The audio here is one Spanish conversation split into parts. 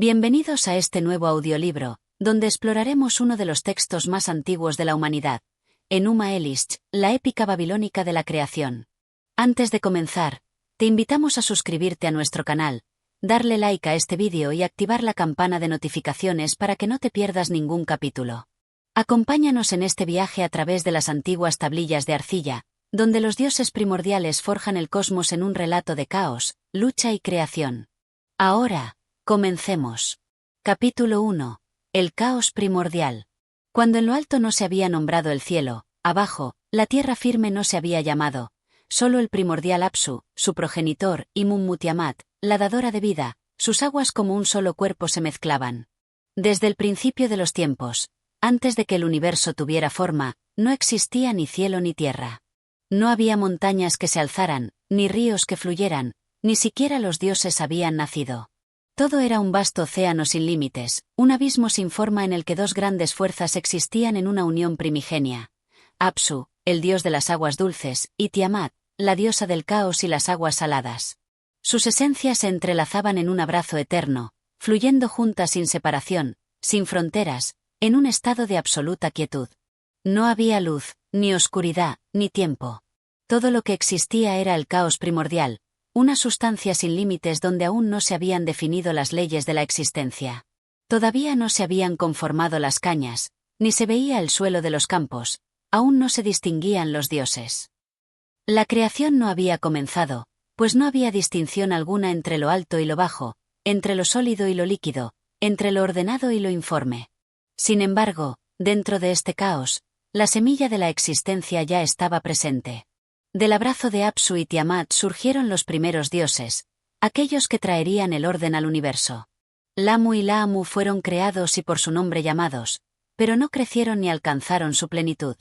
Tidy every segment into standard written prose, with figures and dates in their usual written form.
Bienvenidos a este nuevo audiolibro, donde exploraremos uno de los textos más antiguos de la humanidad, Enuma Elish, la épica babilónica de la creación. Antes de comenzar, te invitamos a suscribirte a nuestro canal, darle like a este vídeo y activar la campana de notificaciones para que no te pierdas ningún capítulo. Acompáñanos en este viaje a través de las antiguas tablillas de arcilla, donde los dioses primordiales forjan el cosmos en un relato de caos, lucha y creación. Ahora, comencemos. Capítulo 1. El caos primordial. Cuando en lo alto no se había nombrado el cielo, abajo, la tierra firme no se había llamado, solo el primordial Apsu, su progenitor, y Tiamat, la dadora de vida, sus aguas como un solo cuerpo se mezclaban. Desde el principio de los tiempos, antes de que el universo tuviera forma, no existía ni cielo ni tierra. No había montañas que se alzaran, ni ríos que fluyeran, ni siquiera los dioses habían nacido. Todo era un vasto océano sin límites, un abismo sin forma en el que dos grandes fuerzas existían en una unión primigenia. Apsu, el dios de las aguas dulces, y Tiamat, la diosa del caos y las aguas saladas. Sus esencias se entrelazaban en un abrazo eterno, fluyendo juntas sin separación, sin fronteras, en un estado de absoluta quietud. No había luz, ni oscuridad, ni tiempo. Todo lo que existía era el caos primordial, una sustancia sin límites donde aún no se habían definido las leyes de la existencia. Todavía no se habían conformado las cañas, ni se veía el suelo de los campos, aún no se distinguían los dioses. La creación no había comenzado, pues no había distinción alguna entre lo alto y lo bajo, entre lo sólido y lo líquido, entre lo ordenado y lo informe. Sin embargo, dentro de este caos, la semilla de la existencia ya estaba presente. Del abrazo de Apsu y Tiamat surgieron los primeros dioses, aquellos que traerían el orden al universo. Lamu y Laamu fueron creados y por su nombre llamados, pero no crecieron ni alcanzaron su plenitud.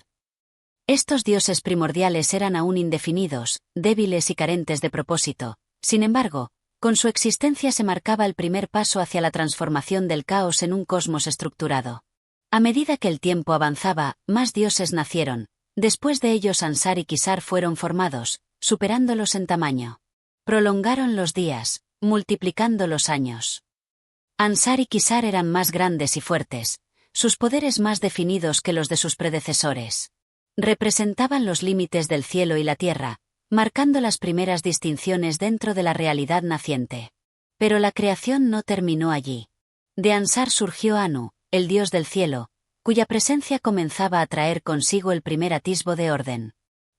Estos dioses primordiales eran aún indefinidos, débiles y carentes de propósito. Sin embargo, con su existencia se marcaba el primer paso hacia la transformación del caos en un cosmos estructurado. A medida que el tiempo avanzaba, más dioses nacieron. Después de ellos Ansar y Kisar fueron formados, superándolos en tamaño. Prolongaron los días, multiplicando los años. Ansar y Kisar eran más grandes y fuertes, sus poderes más definidos que los de sus predecesores. Representaban los límites del cielo y la tierra, marcando las primeras distinciones dentro de la realidad naciente. Pero la creación no terminó allí. De Ansar surgió Anu, el dios del cielo, cuya presencia comenzaba a traer consigo el primer atisbo de orden.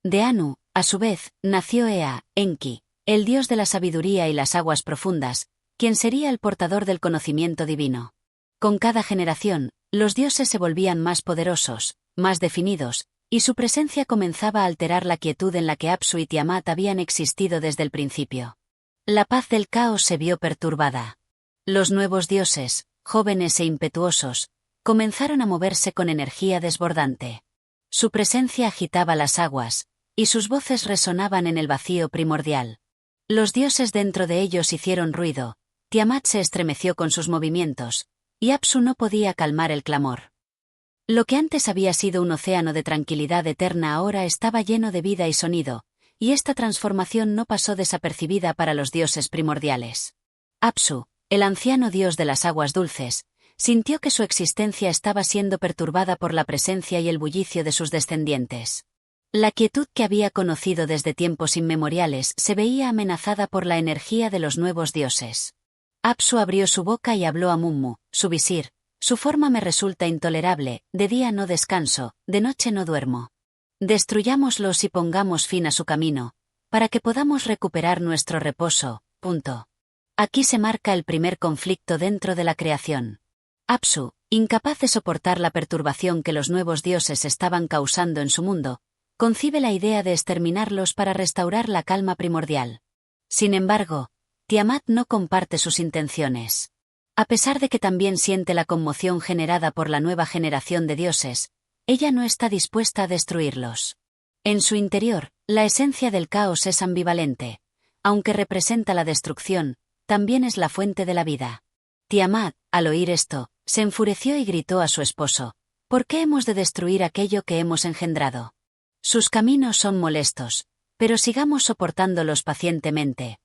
De Anu, a su vez, nació Ea, Enki, el dios de la sabiduría y las aguas profundas, quien sería el portador del conocimiento divino. Con cada generación, los dioses se volvían más poderosos, más definidos, y su presencia comenzaba a alterar la quietud en la que Apsu y Tiamat habían existido desde el principio. La paz del caos se vio perturbada. Los nuevos dioses, jóvenes e impetuosos, comenzaron a moverse con energía desbordante. Su presencia agitaba las aguas, y sus voces resonaban en el vacío primordial. Los dioses dentro de ellos hicieron ruido, Tiamat se estremeció con sus movimientos, y Apsu no podía calmar el clamor. Lo que antes había sido un océano de tranquilidad eterna ahora estaba lleno de vida y sonido, y esta transformación no pasó desapercibida para los dioses primordiales. Apsu, el anciano dios de las aguas dulces, sintió que su existencia estaba siendo perturbada por la presencia y el bullicio de sus descendientes. La quietud que había conocido desde tiempos inmemoriales se veía amenazada por la energía de los nuevos dioses. Apsu abrió su boca y habló a Mummu, su visir: «Su forma me resulta intolerable, de día no descanso, de noche no duermo. Destruyámoslos y pongamos fin a su camino, para que podamos recuperar nuestro reposo». Aquí se marca el primer conflicto dentro de la creación. Apsu, incapaz de soportar la perturbación que los nuevos dioses estaban causando en su mundo, concibe la idea de exterminarlos para restaurar la calma primordial. Sin embargo, Tiamat no comparte sus intenciones. A pesar de que también siente la conmoción generada por la nueva generación de dioses, ella no está dispuesta a destruirlos. En su interior, la esencia del caos es ambivalente. Aunque representa la destrucción, también es la fuente de la vida. Tiamat, al oír esto, se enfureció y gritó a su esposo: «¿Por qué hemos de destruir aquello que hemos engendrado? Sus caminos son molestos, pero sigamos soportándolos pacientemente».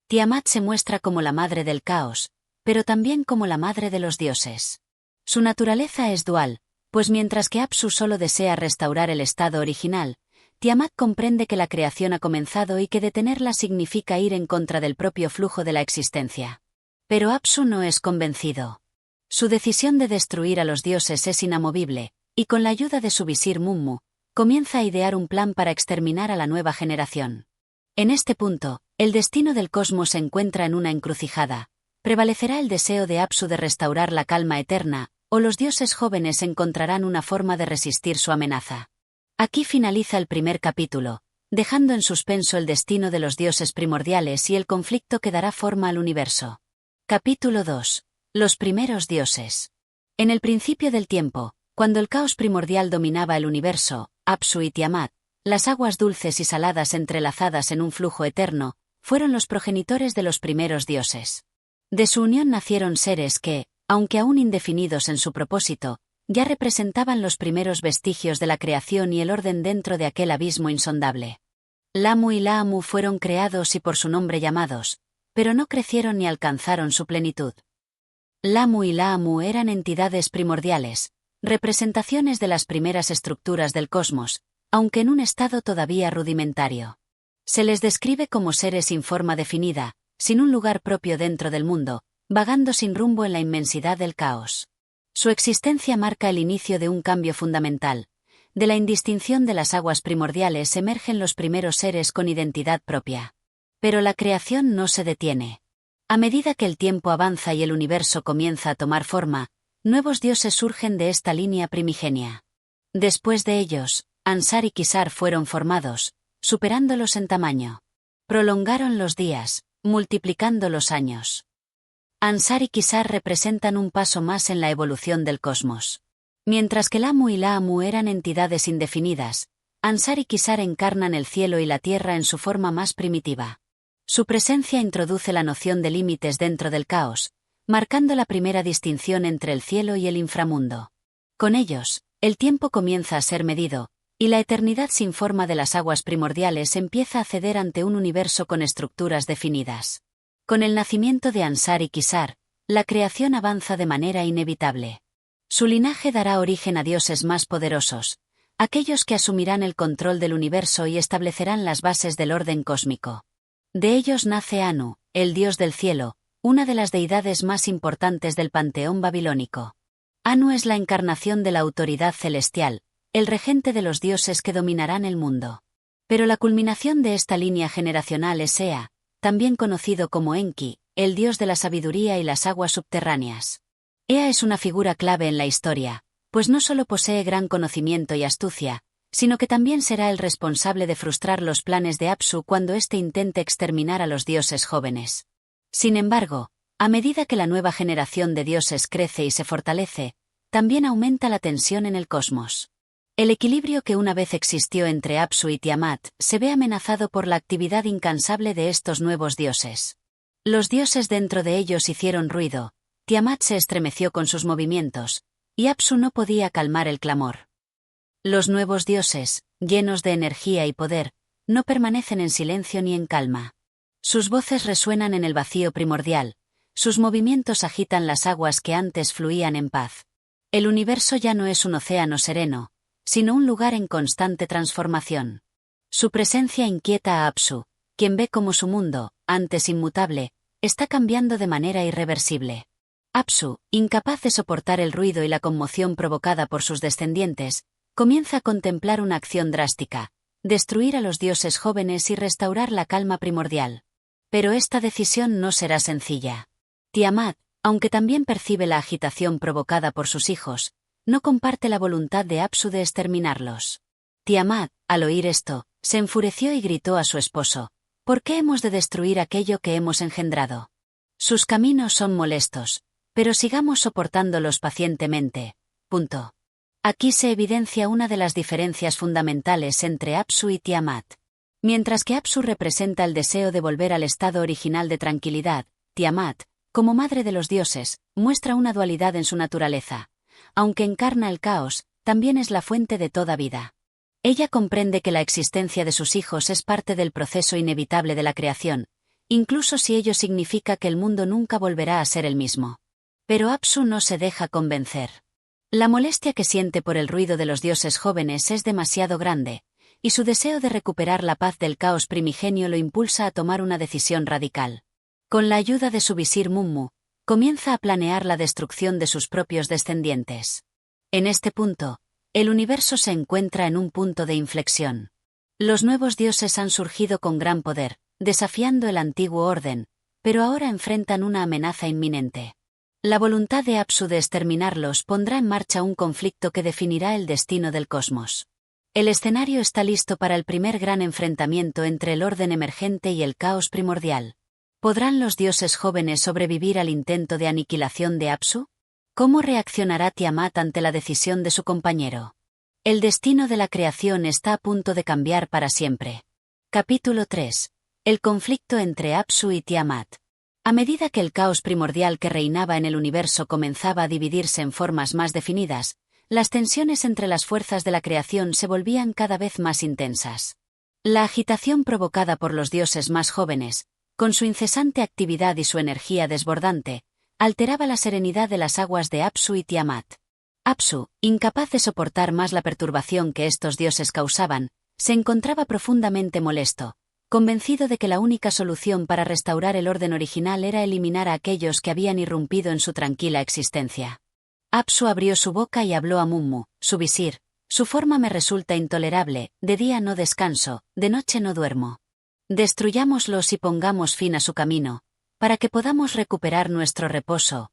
Tiamat se muestra como la madre del caos, pero también como la madre de los dioses. Su naturaleza es dual, pues mientras que Apsu solo desea restaurar el estado original, Tiamat comprende que la creación ha comenzado y que detenerla significa ir en contra del propio flujo de la existencia. Pero Apsu no es convencido. Su decisión de destruir a los dioses es inamovible, y con la ayuda de su visir Mummu, comienza a idear un plan para exterminar a la nueva generación. En este punto, el destino del cosmos se encuentra en una encrucijada. ¿Prevalecerá el deseo de Apsu de restaurar la calma eterna, o los dioses jóvenes encontrarán una forma de resistir su amenaza? Aquí finaliza el primer capítulo, dejando en suspenso el destino de los dioses primordiales y el conflicto que dará forma al universo. Capítulo 2. Los primeros dioses. En el principio del tiempo, cuando el caos primordial dominaba el universo, Apsu y Tiamat, las aguas dulces y saladas entrelazadas en un flujo eterno, fueron los progenitores de los primeros dioses. De su unión nacieron seres que, aunque aún indefinidos en su propósito, ya representaban los primeros vestigios de la creación y el orden dentro de aquel abismo insondable. Lamu y Laamu fueron creados y por su nombre llamados, pero no crecieron ni alcanzaron su plenitud. Lamu y Laamu eran entidades primordiales, representaciones de las primeras estructuras del cosmos, aunque en un estado todavía rudimentario. Se les describe como seres sin forma definida, sin un lugar propio dentro del mundo, vagando sin rumbo en la inmensidad del caos. Su existencia marca el inicio de un cambio fundamental. De la indistinción de las aguas primordiales emergen los primeros seres con identidad propia. Pero la creación no se detiene. A medida que el tiempo avanza y el universo comienza a tomar forma, nuevos dioses surgen de esta línea primigenia. Después de ellos, Ansar y Kisar fueron formados, superándolos en tamaño. Prolongaron los días, multiplicando los años. Ansar y Kisar representan un paso más en la evolución del cosmos. Mientras que Lamu y Laamu eran entidades indefinidas, Ansar y Kisar encarnan el cielo y la tierra en su forma más primitiva. Su presencia introduce la noción de límites dentro del caos, marcando la primera distinción entre el cielo y el inframundo. Con ellos, el tiempo comienza a ser medido, y la eternidad sin forma de las aguas primordiales empieza a ceder ante un universo con estructuras definidas. Con el nacimiento de Ansar y Kisar, la creación avanza de manera inevitable. Su linaje dará origen a dioses más poderosos, aquellos que asumirán el control del universo y establecerán las bases del orden cósmico. De ellos nace Anu, el dios del cielo, una de las deidades más importantes del panteón babilónico. Anu es la encarnación de la autoridad celestial, el regente de los dioses que dominarán el mundo. Pero la culminación de esta línea generacional es Ea, también conocido como Enki, el dios de la sabiduría y las aguas subterráneas. Ea es una figura clave en la historia, pues no solo posee gran conocimiento y astucia, sino que también será el responsable de frustrar los planes de Apsu cuando éste intente exterminar a los dioses jóvenes. Sin embargo, a medida que la nueva generación de dioses crece y se fortalece, también aumenta la tensión en el cosmos. El equilibrio que una vez existió entre Apsu y Tiamat se ve amenazado por la actividad incansable de estos nuevos dioses. Los dioses dentro de ellos hicieron ruido, Tiamat se estremeció con sus movimientos, y Apsu no podía calmar el clamor. Los nuevos dioses, llenos de energía y poder, no permanecen en silencio ni en calma. Sus voces resuenan en el vacío primordial, sus movimientos agitan las aguas que antes fluían en paz. El universo ya no es un océano sereno, sino un lugar en constante transformación. Su presencia inquieta a Apsu, quien ve cómo su mundo, antes inmutable, está cambiando de manera irreversible. Apsu, incapaz de soportar el ruido y la conmoción provocada por sus descendientes, comienza a contemplar una acción drástica: destruir a los dioses jóvenes y restaurar la calma primordial. Pero esta decisión no será sencilla. Tiamat, aunque también percibe la agitación provocada por sus hijos, no comparte la voluntad de Apsu de exterminarlos. Tiamat, al oír esto, se enfureció y gritó a su esposo: ¿por qué hemos de destruir aquello que hemos engendrado? Sus caminos son molestos, pero sigamos soportándolos pacientemente. Punto. Aquí se evidencia una de las diferencias fundamentales entre Apsu y Tiamat. Mientras que Apsu representa el deseo de volver al estado original de tranquilidad, Tiamat, como madre de los dioses, muestra una dualidad en su naturaleza. Aunque encarna el caos, también es la fuente de toda vida. Ella comprende que la existencia de sus hijos es parte del proceso inevitable de la creación, incluso si ello significa que el mundo nunca volverá a ser el mismo. Pero Apsu no se deja convencer. La molestia que siente por el ruido de los dioses jóvenes es demasiado grande, y su deseo de recuperar la paz del caos primigenio lo impulsa a tomar una decisión radical. Con la ayuda de su visir Mummu, comienza a planear la destrucción de sus propios descendientes. En este punto, el universo se encuentra en un punto de inflexión. Los nuevos dioses han surgido con gran poder, desafiando el antiguo orden, pero ahora enfrentan una amenaza inminente. La voluntad de Apsu de exterminarlos pondrá en marcha un conflicto que definirá el destino del cosmos. El escenario está listo para el primer gran enfrentamiento entre el orden emergente y el caos primordial. ¿Podrán los dioses jóvenes sobrevivir al intento de aniquilación de Apsu? ¿Cómo reaccionará Tiamat ante la decisión de su compañero? El destino de la creación está a punto de cambiar para siempre. Capítulo 3. El conflicto entre Apsu y Tiamat. A medida que el caos primordial que reinaba en el universo comenzaba a dividirse en formas más definidas, las tensiones entre las fuerzas de la creación se volvían cada vez más intensas. La agitación provocada por los dioses más jóvenes, con su incesante actividad y su energía desbordante, alteraba la serenidad de las aguas de Apsu y Tiamat. Apsu, incapaz de soportar más la perturbación que estos dioses causaban, se encontraba profundamente molesto, convencido de que la única solución para restaurar el orden original era eliminar a aquellos que habían irrumpido en su tranquila existencia. Apsu abrió su boca y habló a Mummu, su visir: «Su forma me resulta intolerable, de día no descanso, de noche no duermo. Destruyámoslos y pongamos fin a su camino, para que podamos recuperar nuestro reposo».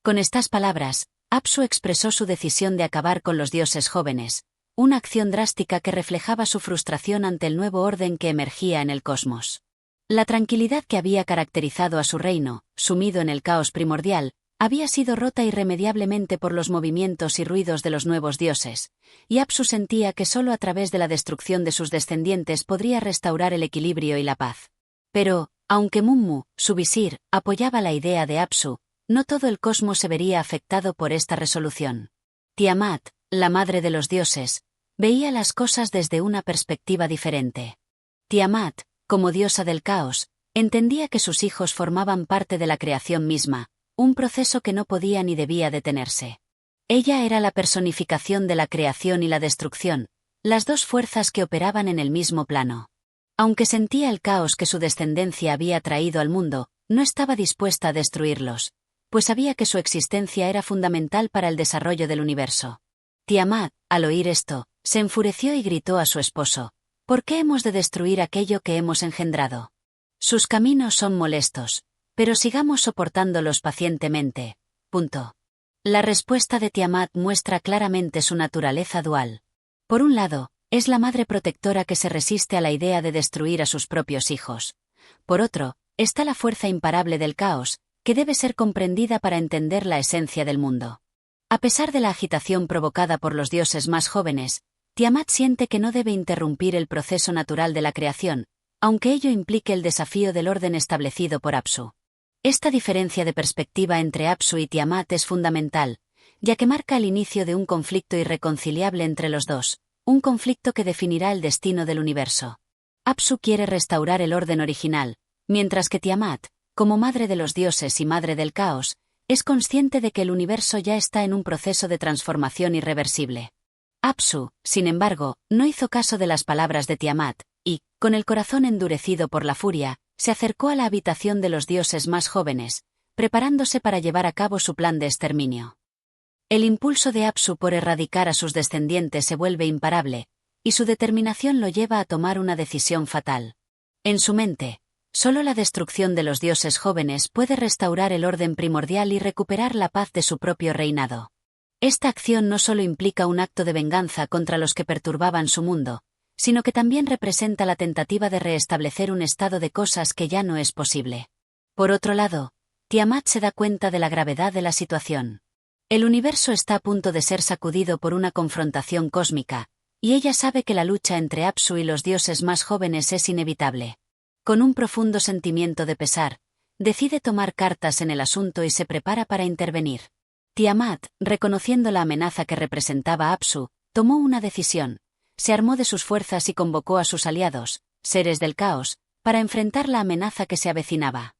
Con estas palabras, Apsu expresó su decisión de acabar con los dioses jóvenes, una acción drástica que reflejaba su frustración ante el nuevo orden que emergía en el cosmos. La tranquilidad que había caracterizado a su reino, sumido en el caos primordial, había sido rota irremediablemente por los movimientos y ruidos de los nuevos dioses, y Apsu sentía que solo a través de la destrucción de sus descendientes podría restaurar el equilibrio y la paz. Pero, aunque Mummu, su visir, apoyaba la idea de Apsu, no todo el cosmos se vería afectado por esta resolución. Tiamat, la madre de los dioses, veía las cosas desde una perspectiva diferente. Tiamat, como diosa del caos, entendía que sus hijos formaban parte de la creación misma, un proceso que no podía ni debía detenerse. Ella era la personificación de la creación y la destrucción, las dos fuerzas que operaban en el mismo plano. Aunque sentía el caos que su descendencia había traído al mundo, no estaba dispuesta a destruirlos, pues sabía que su existencia era fundamental para el desarrollo del universo. Tiamat, al oír esto, se enfureció y gritó a su esposo: «¿Por qué hemos de destruir aquello que hemos engendrado? Sus caminos son molestos, pero sigamos soportándolos pacientemente». La respuesta de Tiamat muestra claramente su naturaleza dual. Por un lado, es la madre protectora que se resiste a la idea de destruir a sus propios hijos. Por otro, está la fuerza imparable del caos, que debe ser comprendida para entender la esencia del mundo. A pesar de la agitación provocada por los dioses más jóvenes, Tiamat siente que no debe interrumpir el proceso natural de la creación, aunque ello implique el desafío del orden establecido por Apsu. Esta diferencia de perspectiva entre Apsu y Tiamat es fundamental, ya que marca el inicio de un conflicto irreconciliable entre los dos, un conflicto que definirá el destino del universo. Apsu quiere restaurar el orden original, mientras que Tiamat, como madre de los dioses y madre del caos, es consciente de que el universo ya está en un proceso de transformación irreversible. Apsu, sin embargo, no hizo caso de las palabras de Tiamat, y, con el corazón endurecido por la furia, se acercó a la habitación de los dioses más jóvenes, preparándose para llevar a cabo su plan de exterminio. El impulso de Apsu por erradicar a sus descendientes se vuelve imparable, y su determinación lo lleva a tomar una decisión fatal. En su mente, solo la destrucción de los dioses jóvenes puede restaurar el orden primordial y recuperar la paz de su propio reinado. Esta acción no solo implica un acto de venganza contra los que perturbaban su mundo, sino que también representa la tentativa de restablecer un estado de cosas que ya no es posible. Por otro lado, Tiamat se da cuenta de la gravedad de la situación. El universo está a punto de ser sacudido por una confrontación cósmica, y ella sabe que la lucha entre Apsu y los dioses más jóvenes es inevitable. Con un profundo sentimiento de pesar, decide tomar cartas en el asunto y se prepara para intervenir. Tiamat, reconociendo la amenaza que representaba Apsu, tomó una decisión. Se armó de sus fuerzas y convocó a sus aliados, seres del caos, para enfrentar la amenaza que se avecinaba.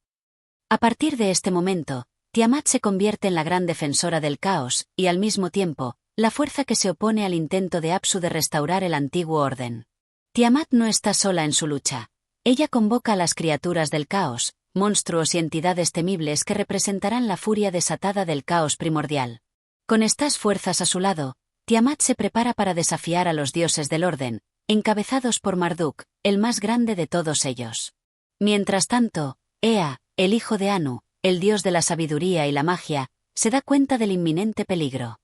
A partir de este momento, Tiamat se convierte en la gran defensora del caos, y al mismo tiempo, la fuerza que se opone al intento de Apsu de restaurar el antiguo orden. Tiamat no está sola en su lucha. Ella convoca a las criaturas del caos, monstruos y entidades temibles que representarán la furia desatada del caos primordial. Con estas fuerzas a su lado, Tiamat se prepara para desafiar a los dioses del orden, encabezados por Marduk, el más grande de todos ellos. Mientras tanto, Ea, el hijo de Anu, el dios de la sabiduría y la magia, se da cuenta del inminente peligro.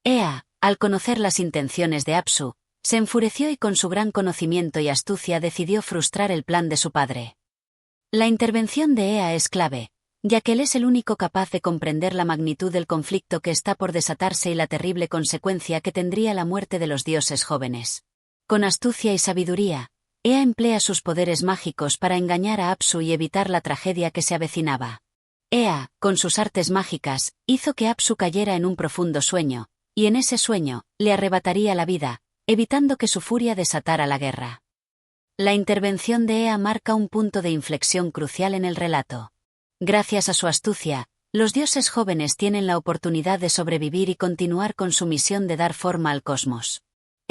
Ea, al conocer las intenciones de Apsu, se enfureció y con su gran conocimiento y astucia decidió frustrar el plan de su padre. La intervención de Ea es clave, ya que él es el único capaz de comprender la magnitud del conflicto que está por desatarse y la terrible consecuencia que tendría la muerte de los dioses jóvenes. Con astucia y sabiduría, Ea emplea sus poderes mágicos para engañar a Apsu y evitar la tragedia que se avecinaba. Ea, con sus artes mágicas, hizo que Apsu cayera en un profundo sueño, y en ese sueño, le arrebataría la vida, evitando que su furia desatara la guerra. La intervención de Ea marca un punto de inflexión crucial en el relato. Gracias a su astucia, los dioses jóvenes tienen la oportunidad de sobrevivir y continuar con su misión de dar forma al cosmos.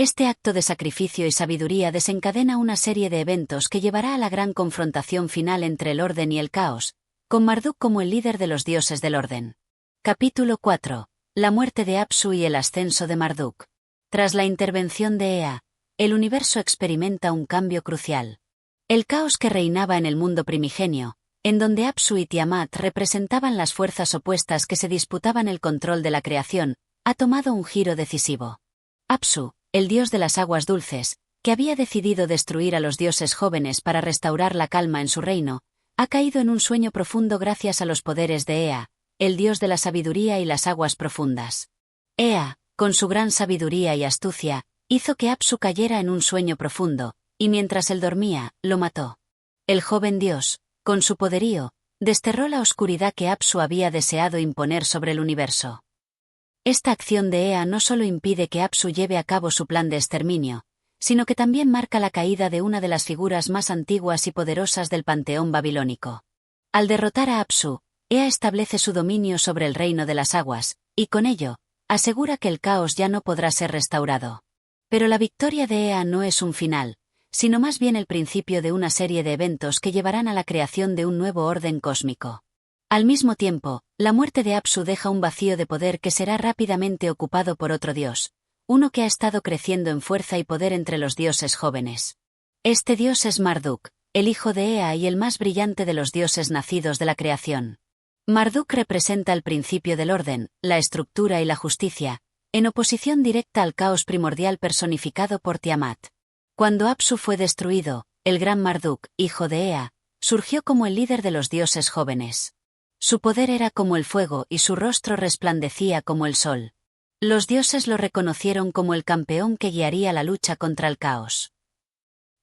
Este acto de sacrificio y sabiduría desencadena una serie de eventos que llevará a la gran confrontación final entre el orden y el caos, con Marduk como el líder de los dioses del orden. Capítulo 4. La muerte de Apsu y el ascenso de Marduk. Tras la intervención de Ea, el universo experimenta un cambio crucial. El caos que reinaba en el mundo primigenio, en donde Apsu y Tiamat representaban las fuerzas opuestas que se disputaban el control de la creación, ha tomado un giro decisivo. Apsu, el dios de las aguas dulces, que había decidido destruir a los dioses jóvenes para restaurar la calma en su reino, ha caído en un sueño profundo gracias a los poderes de Ea, el dios de la sabiduría y las aguas profundas. Ea, con su gran sabiduría y astucia, hizo que Apsu cayera en un sueño profundo, y mientras él dormía, lo mató. El joven dios, con su poderío, desterró la oscuridad que Apsu había deseado imponer sobre el universo. Esta acción de Ea no solo impide que Apsu lleve a cabo su plan de exterminio, sino que también marca la caída de una de las figuras más antiguas y poderosas del panteón babilónico. Al derrotar a Apsu, Ea establece su dominio sobre el reino de las aguas, y con ello, asegura que el caos ya no podrá ser restaurado. Pero la victoria de Ea no es un final, sino más bien el principio de una serie de eventos que llevarán a la creación de un nuevo orden cósmico. Al mismo tiempo, la muerte de Apsu deja un vacío de poder que será rápidamente ocupado por otro dios, uno que ha estado creciendo en fuerza y poder entre los dioses jóvenes. Este dios es Marduk, el hijo de Ea y el más brillante de los dioses nacidos de la creación. Marduk representa el principio del orden, la estructura y la justicia, en oposición directa al caos primordial personificado por Tiamat. Cuando Apsu fue destruido, el gran Marduk, hijo de Ea, surgió como el líder de los dioses jóvenes. Su poder era como el fuego y su rostro resplandecía como el sol. Los dioses lo reconocieron como el campeón que guiaría la lucha contra el caos.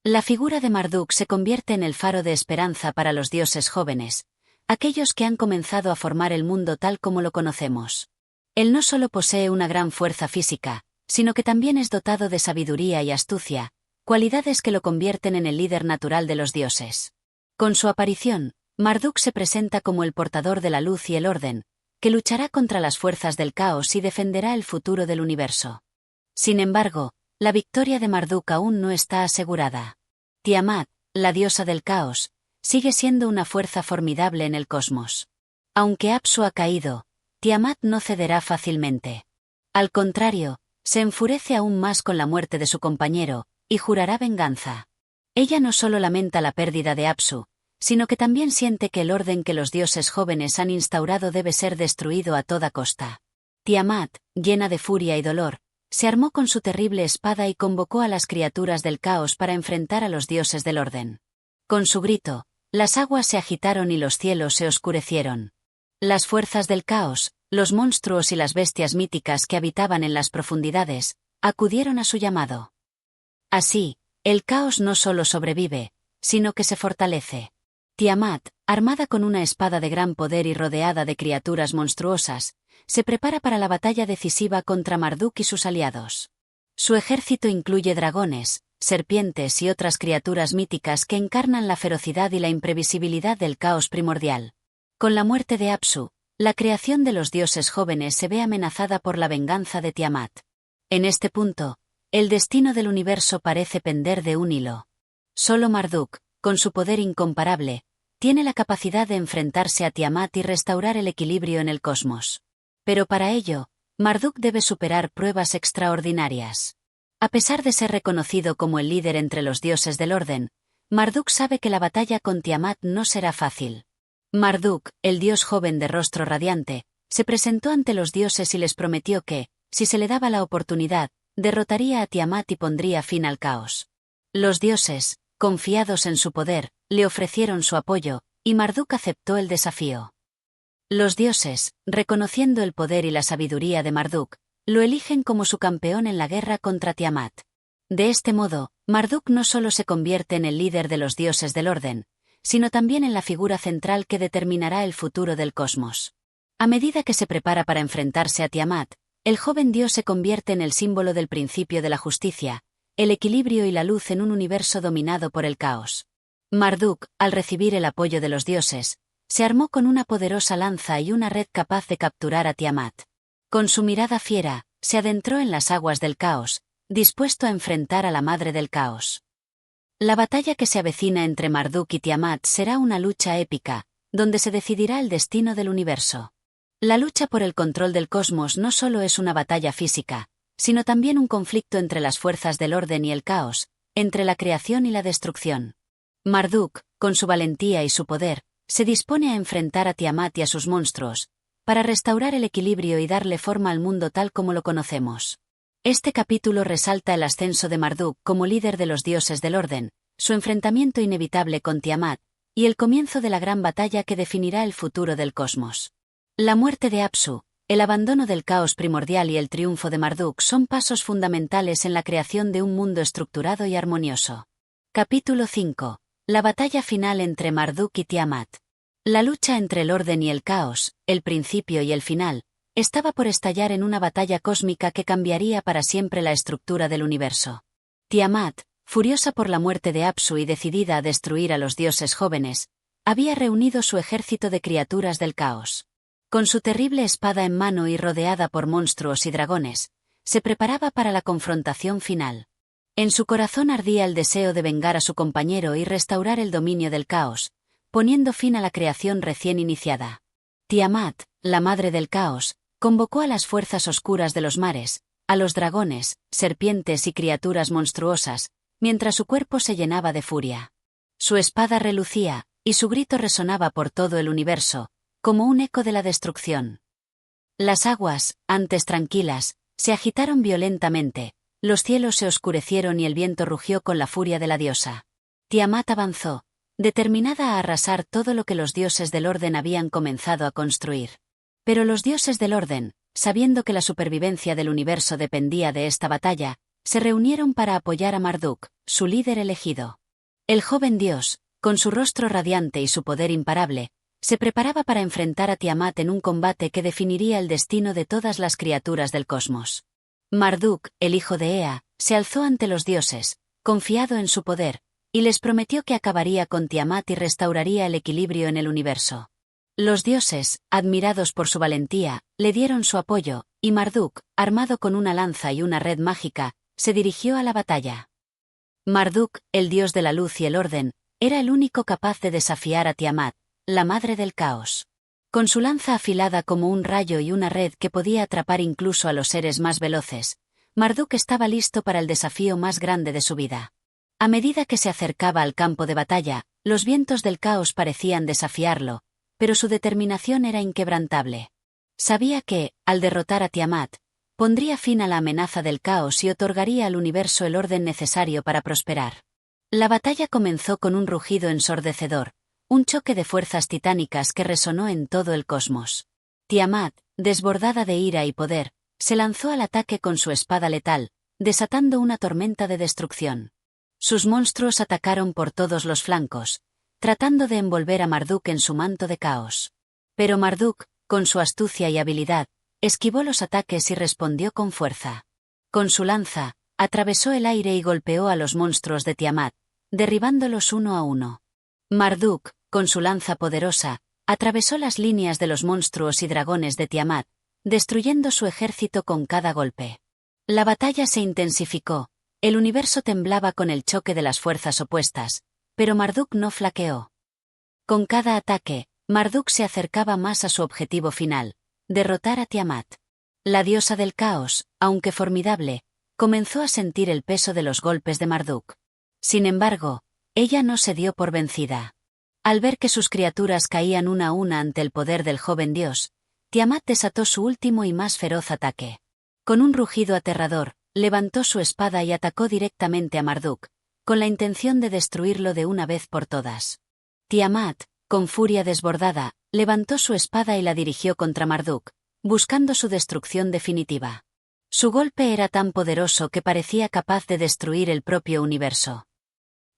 La figura de Marduk se convierte en el faro de esperanza para los dioses jóvenes, aquellos que han comenzado a formar el mundo tal como lo conocemos. Él no solo posee una gran fuerza física, sino que también es dotado de sabiduría y astucia, cualidades que lo convierten en el líder natural de los dioses. Con su aparición, Marduk se presenta como el portador de la luz y el orden, que luchará contra las fuerzas del caos y defenderá el futuro del universo. Sin embargo, la victoria de Marduk aún no está asegurada. Tiamat, la diosa del caos, sigue siendo una fuerza formidable en el cosmos. Aunque Apsu ha caído, Tiamat no cederá fácilmente. Al contrario, se enfurece aún más con la muerte de su compañero, y jurará venganza. Ella no solo lamenta la pérdida de Apsu, sino que también siente que el orden que los dioses jóvenes han instaurado debe ser destruido a toda costa. Tiamat, llena de furia y dolor, se armó con su terrible espada y convocó a las criaturas del caos para enfrentar a los dioses del orden. Con su grito, las aguas se agitaron y los cielos se oscurecieron. Las fuerzas del caos, los monstruos y las bestias míticas que habitaban en las profundidades, acudieron a su llamado. Así, el caos no solo sobrevive, sino que se fortalece. Tiamat, armada con una espada de gran poder y rodeada de criaturas monstruosas, se prepara para la batalla decisiva contra Marduk y sus aliados. Su ejército incluye dragones, serpientes y otras criaturas míticas que encarnan la ferocidad y la imprevisibilidad del caos primordial. Con la muerte de Apsu, la creación de los dioses jóvenes se ve amenazada por la venganza de Tiamat. En este punto, el destino del universo parece pender de un hilo. Solo Marduk, con su poder incomparable, tiene la capacidad de enfrentarse a Tiamat y restaurar el equilibrio en el cosmos. Pero para ello, Marduk debe superar pruebas extraordinarias. A pesar de ser reconocido como el líder entre los dioses del orden, Marduk sabe que la batalla con Tiamat no será fácil. Marduk, el dios joven de rostro radiante, se presentó ante los dioses y les prometió que, si se le daba la oportunidad, derrotaría a Tiamat y pondría fin al caos. Los dioses, confiados en su poder, le ofrecieron su apoyo, y Marduk aceptó el desafío. Los dioses, reconociendo el poder y la sabiduría de Marduk, lo eligen como su campeón en la guerra contra Tiamat. De este modo, Marduk no solo se convierte en el líder de los dioses del orden, sino también en la figura central que determinará el futuro del cosmos. A medida que se prepara para enfrentarse a Tiamat, el joven dios se convierte en el símbolo del principio de la justicia, el equilibrio y la luz en un universo dominado por el caos. Marduk, al recibir el apoyo de los dioses, se armó con una poderosa lanza y una red capaz de capturar a Tiamat. Con su mirada fiera, se adentró en las aguas del caos, dispuesto a enfrentar a la madre del caos. La batalla que se avecina entre Marduk y Tiamat será una lucha épica, donde se decidirá el destino del universo. La lucha por el control del cosmos no solo es una batalla física, sino también un conflicto entre las fuerzas del orden y el caos, entre la creación y la destrucción. Marduk, con su valentía y su poder, se dispone a enfrentar a Tiamat y a sus monstruos, para restaurar el equilibrio y darle forma al mundo tal como lo conocemos. Este capítulo resalta el ascenso de Marduk como líder de los dioses del orden, su enfrentamiento inevitable con Tiamat, y el comienzo de la gran batalla que definirá el futuro del cosmos. La muerte de Apsu, el abandono del caos primordial y el triunfo de Marduk son pasos fundamentales en la creación de un mundo estructurado y armonioso. Capítulo 5. La batalla final entre Marduk y Tiamat. La lucha entre el orden y el caos, el principio y el final, estaba por estallar en una batalla cósmica que cambiaría para siempre la estructura del universo. Tiamat, furiosa por la muerte de Apsu y decidida a destruir a los dioses jóvenes, había reunido su ejército de criaturas del caos. Con su terrible espada en mano y rodeada por monstruos y dragones, se preparaba para la confrontación final. En su corazón ardía el deseo de vengar a su compañero y restaurar el dominio del caos, poniendo fin a la creación recién iniciada. Tiamat, la madre del caos, convocó a las fuerzas oscuras de los mares, a los dragones, serpientes y criaturas monstruosas, mientras su cuerpo se llenaba de furia. Su espada relucía, y su grito resonaba por todo el universo, como un eco de la destrucción. Las aguas, antes tranquilas, se agitaron violentamente, los cielos se oscurecieron y el viento rugió con la furia de la diosa. Tiamat avanzó, determinada a arrasar todo lo que los dioses del orden habían comenzado a construir. Pero los dioses del orden, sabiendo que la supervivencia del universo dependía de esta batalla, se reunieron para apoyar a Marduk, su líder elegido. El joven dios, con su rostro radiante y su poder imparable, se preparaba para enfrentar a Tiamat en un combate que definiría el destino de todas las criaturas del cosmos. Marduk, el hijo de Ea, se alzó ante los dioses, confiado en su poder, y les prometió que acabaría con Tiamat y restauraría el equilibrio en el universo. Los dioses, admirados por su valentía, le dieron su apoyo, y Marduk, armado con una lanza y una red mágica, se dirigió a la batalla. Marduk, el dios de la luz y el orden, era el único capaz de desafiar a Tiamat, la madre del caos. Con su lanza afilada como un rayo y una red que podía atrapar incluso a los seres más veloces, Marduk estaba listo para el desafío más grande de su vida. A medida que se acercaba al campo de batalla, los vientos del caos parecían desafiarlo, pero su determinación era inquebrantable. Sabía que, al derrotar a Tiamat, pondría fin a la amenaza del caos y otorgaría al universo el orden necesario para prosperar. La batalla comenzó con un rugido ensordecedor, un choque de fuerzas titánicas que resonó en todo el cosmos. Tiamat, desbordada de ira y poder, se lanzó al ataque con su espada letal, desatando una tormenta de destrucción. Sus monstruos atacaron por todos los flancos, tratando de envolver a Marduk en su manto de caos. Pero Marduk, con su astucia y habilidad, esquivó los ataques y respondió con fuerza. Con su lanza, atravesó el aire y golpeó a los monstruos de Tiamat, derribándolos uno a uno. Marduk, con su lanza poderosa, atravesó las líneas de los monstruos y dragones de Tiamat, destruyendo su ejército con cada golpe. La batalla se intensificó, el universo temblaba con el choque de las fuerzas opuestas, pero Marduk no flaqueó. Con cada ataque, Marduk se acercaba más a su objetivo final, derrotar a Tiamat. La diosa del caos, aunque formidable, comenzó a sentir el peso de los golpes de Marduk. Sin embargo, ella no se dio por vencida. Al ver que sus criaturas caían una a una ante el poder del joven dios, Tiamat desató su último y más feroz ataque. Con un rugido aterrador, levantó su espada y atacó directamente a Marduk, con la intención de destruirlo de una vez por todas. Tiamat, con furia desbordada, levantó su espada y la dirigió contra Marduk, buscando su destrucción definitiva. Su golpe era tan poderoso que parecía capaz de destruir el propio universo.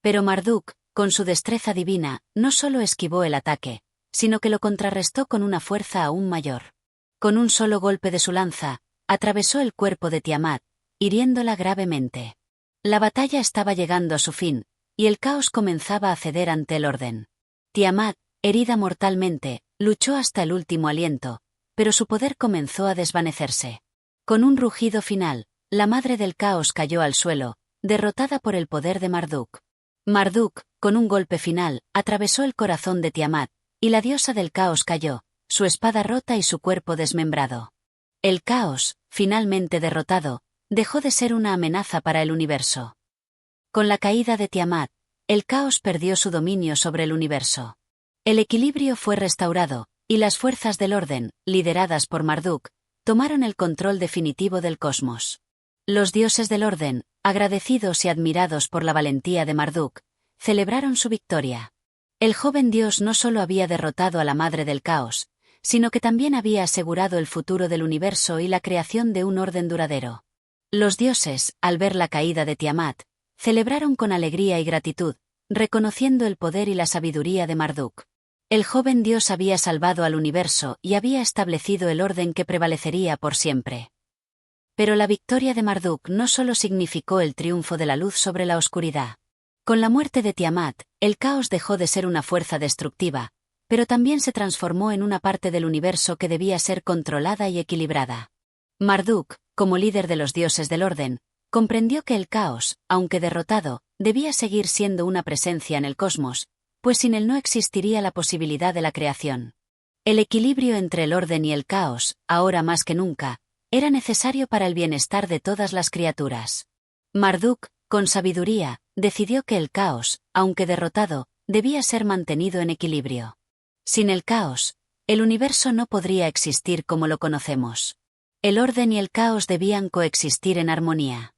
Pero Marduk, con su destreza divina, no solo esquivó el ataque, sino que lo contrarrestó con una fuerza aún mayor. Con un solo golpe de su lanza, atravesó el cuerpo de Tiamat, hiriéndola gravemente. La batalla estaba llegando a su fin, y el caos comenzaba a ceder ante el orden. Tiamat, herida mortalmente, luchó hasta el último aliento, pero su poder comenzó a desvanecerse. Con un rugido final, la madre del caos cayó al suelo, derrotada por el poder de Marduk. Marduk, con un golpe final, atravesó el corazón de Tiamat, y la diosa del caos cayó, su espada rota y su cuerpo desmembrado. El caos, finalmente derrotado, dejó de ser una amenaza para el universo. Con la caída de Tiamat, el caos perdió su dominio sobre el universo. El equilibrio fue restaurado, y las fuerzas del orden, lideradas por Marduk, tomaron el control definitivo del cosmos. Los dioses del orden, agradecidos y admirados por la valentía de Marduk, celebraron su victoria. El joven dios no solo había derrotado a la madre del caos, sino que también había asegurado el futuro del universo y la creación de un orden duradero. Los dioses, al ver la caída de Tiamat, celebraron con alegría y gratitud, reconociendo el poder y la sabiduría de Marduk. El joven dios había salvado al universo y había establecido el orden que prevalecería por siempre. Pero la victoria de Marduk no solo significó el triunfo de la luz sobre la oscuridad. Con la muerte de Tiamat, el caos dejó de ser una fuerza destructiva, pero también se transformó en una parte del universo que debía ser controlada y equilibrada. Marduk, como líder de los dioses del orden, comprendió que el caos, aunque derrotado, debía seguir siendo una presencia en el cosmos, pues sin él no existiría la posibilidad de la creación. El equilibrio entre el orden y el caos, ahora más que nunca, era necesario para el bienestar de todas las criaturas. Marduk, con sabiduría, decidió que el caos, aunque derrotado, debía ser mantenido en equilibrio. Sin el caos, el universo no podría existir como lo conocemos. El orden y el caos debían coexistir en armonía.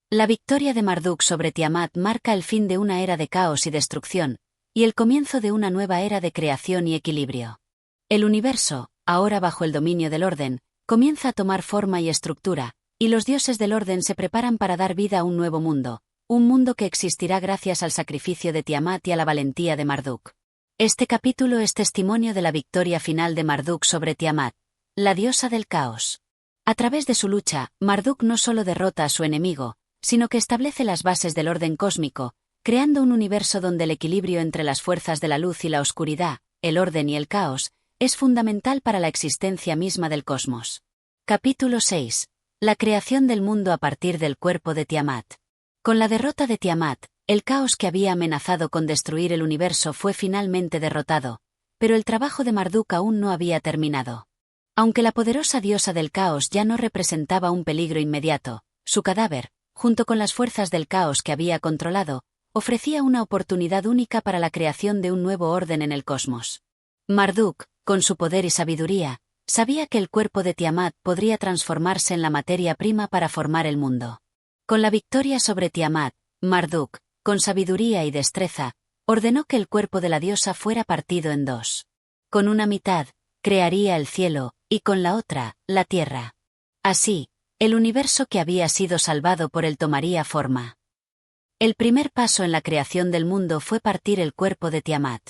La victoria de Marduk sobre Tiamat marca el fin de una era de caos y destrucción, y el comienzo de una nueva era de creación y equilibrio. El universo, ahora bajo el dominio del orden, comienza a tomar forma y estructura, y los dioses del orden se preparan para dar vida a un nuevo mundo, un mundo que existirá gracias al sacrificio de Tiamat y a la valentía de Marduk. Este capítulo es testimonio de la victoria final de Marduk sobre Tiamat, la diosa del caos. A través de su lucha, Marduk no solo derrota a su enemigo, sino que establece las bases del orden cósmico, creando un universo donde el equilibrio entre las fuerzas de la luz y la oscuridad, el orden y el caos, es fundamental para la existencia misma del cosmos. Capítulo 6. La creación del mundo a partir del cuerpo de Tiamat. Con la derrota de Tiamat, el caos que había amenazado con destruir el universo fue finalmente derrotado, pero el trabajo de Marduk aún no había terminado. Aunque la poderosa diosa del caos ya no representaba un peligro inmediato, su cadáver, junto con las fuerzas del caos que había controlado, ofrecía una oportunidad única para la creación de un nuevo orden en el cosmos. Marduk, con su poder y sabiduría, sabía que el cuerpo de Tiamat podría transformarse en la materia prima para formar el mundo. Con la victoria sobre Tiamat, Marduk, con sabiduría y destreza, ordenó que el cuerpo de la diosa fuera partido en dos. Con una mitad, crearía el cielo, y con la otra, la tierra. Así, el universo que había sido salvado por él tomaría forma. El primer paso en la creación del mundo fue partir el cuerpo de Tiamat.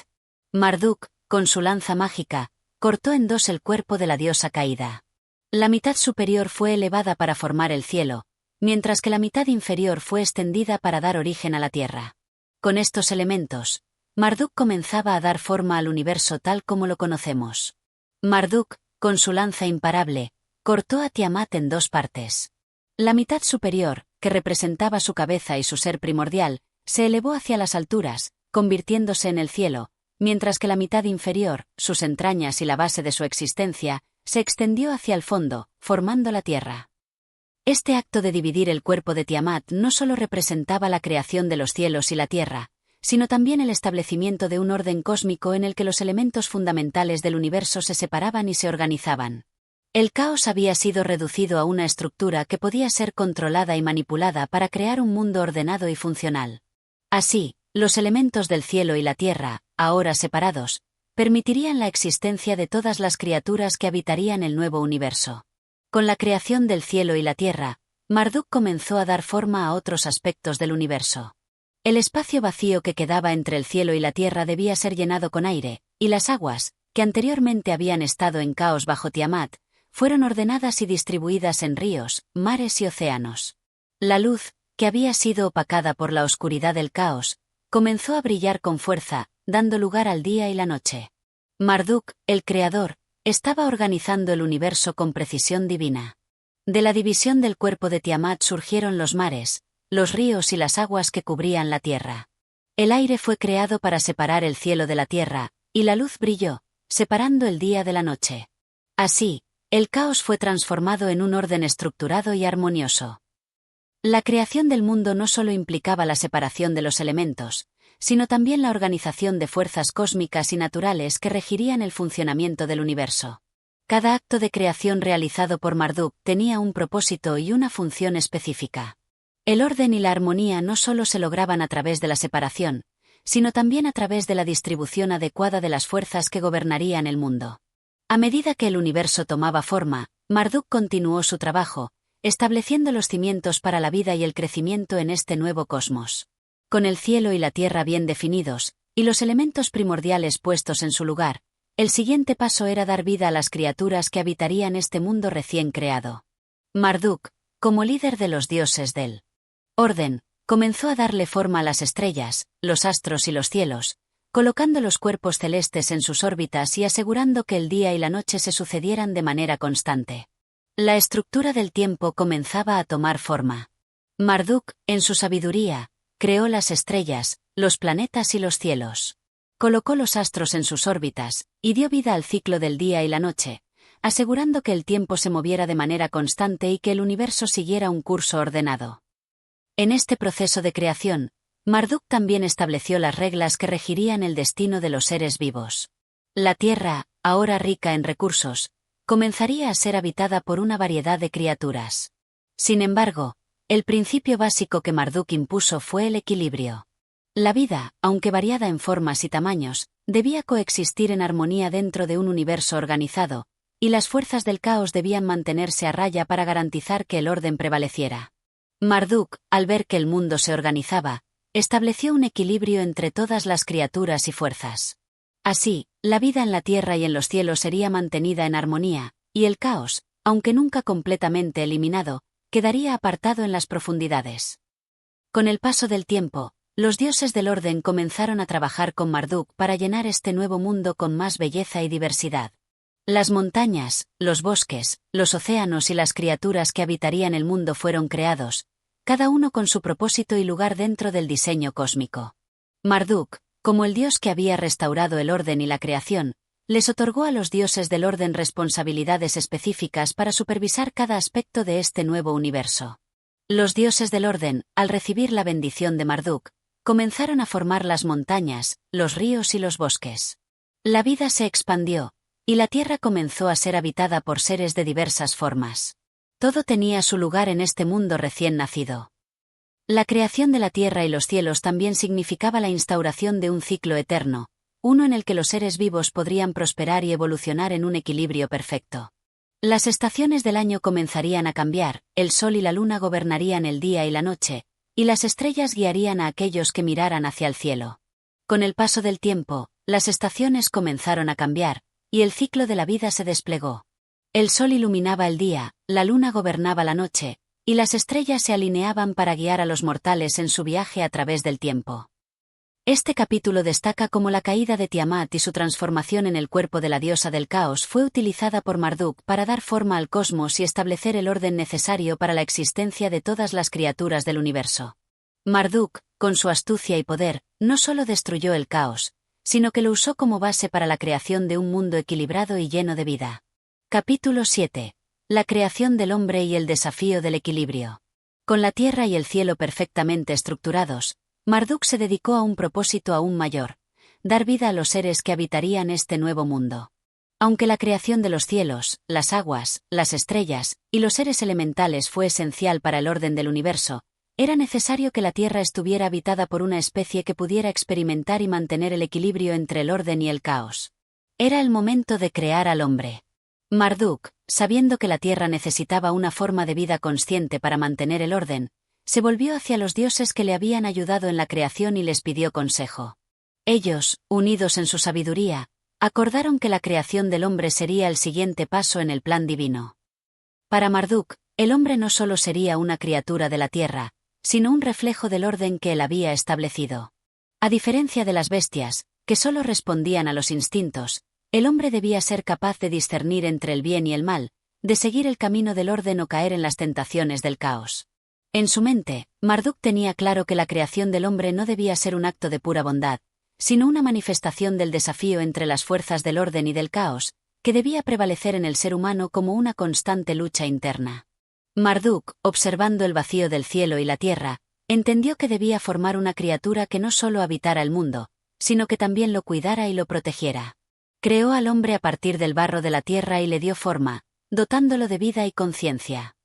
Marduk, con su lanza mágica, cortó en dos el cuerpo de la diosa caída. La mitad superior fue elevada para formar el cielo, mientras que la mitad inferior fue extendida para dar origen a la Tierra. Con estos elementos, Marduk comenzaba a dar forma al universo tal como lo conocemos. Marduk, con su lanza imparable, cortó a Tiamat en dos partes. La mitad superior, que representaba su cabeza y su ser primordial, se elevó hacia las alturas, convirtiéndose en el cielo, mientras que la mitad inferior, sus entrañas y la base de su existencia, se extendió hacia el fondo, formando la Tierra. Este acto de dividir el cuerpo de Tiamat no solo representaba la creación de los cielos y la tierra, sino también el establecimiento de un orden cósmico en el que los elementos fundamentales del universo se separaban y se organizaban. El caos había sido reducido a una estructura que podía ser controlada y manipulada para crear un mundo ordenado y funcional. Así, los elementos del cielo y la tierra, ahora separados, permitirían la existencia de todas las criaturas que habitarían el nuevo universo. Con la creación del cielo y la tierra, Marduk comenzó a dar forma a otros aspectos del universo. El espacio vacío que quedaba entre el cielo y la tierra debía ser llenado con aire, y las aguas, que anteriormente habían estado en caos bajo Tiamat, fueron ordenadas y distribuidas en ríos, mares y océanos. La luz, que había sido opacada por la oscuridad del caos, comenzó a brillar con fuerza, dando lugar al día y la noche. Marduk, el creador, estaba organizando el universo con precisión divina. De la división del cuerpo de Tiamat surgieron los mares, los ríos y las aguas que cubrían la tierra. El aire fue creado para separar el cielo de la tierra, y la luz brilló, separando el día de la noche. Así, el caos fue transformado en un orden estructurado y armonioso. La creación del mundo no solo implicaba la separación de los elementos, sino también la organización de fuerzas cósmicas y naturales que regirían el funcionamiento del universo. Cada acto de creación realizado por Marduk tenía un propósito y una función específica. El orden y la armonía no solo se lograban a través de la separación, sino también a través de la distribución adecuada de las fuerzas que gobernarían el mundo. A medida que el universo tomaba forma, Marduk continuó su trabajo, estableciendo los cimientos para la vida y el crecimiento en este nuevo cosmos. Con el cielo y la tierra bien definidos, y los elementos primordiales puestos en su lugar, el siguiente paso era dar vida a las criaturas que habitarían este mundo recién creado. Marduk, como líder de los dioses del orden, comenzó a darle forma a las estrellas, los astros y los cielos, colocando los cuerpos celestes en sus órbitas y asegurando que el día y la noche se sucedieran de manera constante. La estructura del tiempo comenzaba a tomar forma. Marduk, en su sabiduría, creó las estrellas, los planetas y los cielos. Colocó los astros en sus órbitas, y dio vida al ciclo del día y la noche, asegurando que el tiempo se moviera de manera constante y que el universo siguiera un curso ordenado. En este proceso de creación, Marduk también estableció las reglas que regirían el destino de los seres vivos. La Tierra, ahora rica en recursos, comenzaría a ser habitada por una variedad de criaturas. Sin embargo, el principio básico que Marduk impuso fue el equilibrio. La vida, aunque variada en formas y tamaños, debía coexistir en armonía dentro de un universo organizado, y las fuerzas del caos debían mantenerse a raya para garantizar que el orden prevaleciera. Marduk, al ver que el mundo se organizaba, estableció un equilibrio entre todas las criaturas y fuerzas. Así, la vida en la tierra y en los cielos sería mantenida en armonía, y el caos, aunque nunca completamente eliminado, quedaría apartado en las profundidades. Con el paso del tiempo, los dioses del orden comenzaron a trabajar con Marduk para llenar este nuevo mundo con más belleza y diversidad. Las montañas, los bosques, los océanos y las criaturas que habitarían el mundo fueron creados, cada uno con su propósito y lugar dentro del diseño cósmico. Marduk, como el dios que había restaurado el orden y la creación, les otorgó a los dioses del orden responsabilidades específicas para supervisar cada aspecto de este nuevo universo. Los dioses del orden, al recibir la bendición de Marduk, comenzaron a formar las montañas, los ríos y los bosques. La vida se expandió, y la tierra comenzó a ser habitada por seres de diversas formas. Todo tenía su lugar en este mundo recién nacido. La creación de la tierra y los cielos también significaba la instauración de un ciclo eterno, uno en el que los seres vivos podrían prosperar y evolucionar en un equilibrio perfecto. Las estaciones del año comenzarían a cambiar, el sol y la luna gobernarían el día y la noche, y las estrellas guiarían a aquellos que miraran hacia el cielo. Con el paso del tiempo, las estaciones comenzaron a cambiar, y el ciclo de la vida se desplegó. El sol iluminaba el día, la luna gobernaba la noche, y las estrellas se alineaban para guiar a los mortales en su viaje a través del tiempo. Este capítulo destaca cómo la caída de Tiamat y su transformación en el cuerpo de la diosa del caos fue utilizada por Marduk para dar forma al cosmos y establecer el orden necesario para la existencia de todas las criaturas del universo. Marduk, con su astucia y poder, no solo destruyó el caos, sino que lo usó como base para la creación de un mundo equilibrado y lleno de vida. Capítulo 7. La creación del hombre y el desafío del equilibrio. Con la tierra y el cielo perfectamente estructurados, Marduk se dedicó a un propósito aún mayor: dar vida a los seres que habitarían este nuevo mundo. Aunque la creación de los cielos, las aguas, las estrellas y los seres elementales fue esencial para el orden del universo, era necesario que la tierra estuviera habitada por una especie que pudiera experimentar y mantener el equilibrio entre el orden y el caos. Era el momento de crear al hombre. Marduk, sabiendo que la tierra necesitaba una forma de vida consciente para mantener el orden, se volvió hacia los dioses que le habían ayudado en la creación y les pidió consejo. Ellos, unidos en su sabiduría, acordaron que la creación del hombre sería el siguiente paso en el plan divino. Para Marduk, el hombre no solo sería una criatura de la tierra, sino un reflejo del orden que él había establecido. A diferencia de las bestias, que solo respondían a los instintos, el hombre debía ser capaz de discernir entre el bien y el mal, de seguir el camino del orden o caer en las tentaciones del caos. En su mente, Marduk tenía claro que la creación del hombre no debía ser un acto de pura bondad, sino una manifestación del desafío entre las fuerzas del orden y del caos, que debía prevalecer en el ser humano como una constante lucha interna. Marduk, observando el vacío del cielo y la tierra, entendió que debía formar una criatura que no solo habitara el mundo, sino que también lo cuidara y lo protegiera. Creó al hombre a partir del barro de la tierra y le dio forma, dotándolo de vida y conciencia.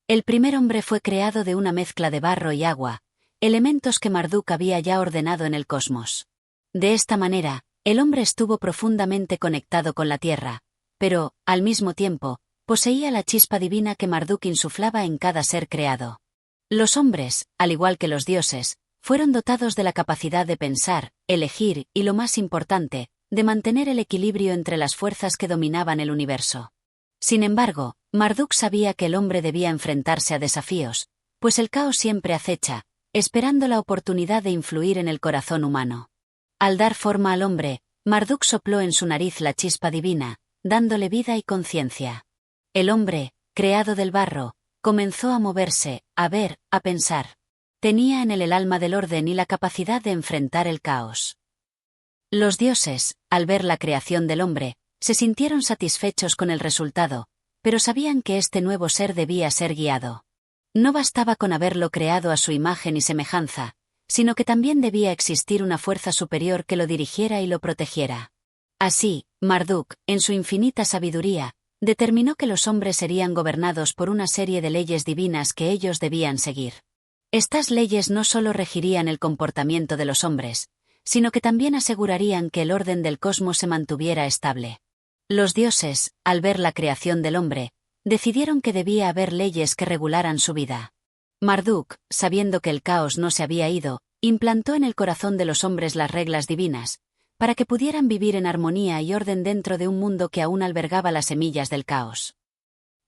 El primer hombre fue creado de una mezcla de barro y agua, elementos que Marduk había ya ordenado en el cosmos. De esta manera, el hombre estuvo profundamente conectado con la tierra, pero, al mismo tiempo, poseía la chispa divina que Marduk insuflaba en cada ser creado. Los hombres, al igual que los dioses, fueron dotados de la capacidad de pensar, elegir y, lo más importante, de mantener el equilibrio entre las fuerzas que dominaban el universo. Sin embargo, Marduk sabía que el hombre debía enfrentarse a desafíos, pues el caos siempre acecha, esperando la oportunidad de influir en el corazón humano. Al dar forma al hombre, Marduk sopló en su nariz la chispa divina, dándole vida y conciencia. El hombre, creado del barro, comenzó a moverse, a ver, a pensar. Tenía en él el alma del orden y la capacidad de enfrentar el caos. Los dioses, al ver la creación del hombre, se sintieron satisfechos con el resultado, pero sabían que este nuevo ser debía ser guiado. No bastaba con haberlo creado a su imagen y semejanza, sino que también debía existir una fuerza superior que lo dirigiera y lo protegiera. Así, Marduk, en su infinita sabiduría, determinó que los hombres serían gobernados por una serie de leyes divinas que ellos debían seguir. Estas leyes no solo regirían el comportamiento de los hombres, sino que también asegurarían que el orden del cosmos se mantuviera estable. Los dioses, al ver la creación del hombre, decidieron que debía haber leyes que regularan su vida. Marduk, sabiendo que el caos no se había ido, implantó en el corazón de los hombres las reglas divinas, para que pudieran vivir en armonía y orden dentro de un mundo que aún albergaba las semillas del caos.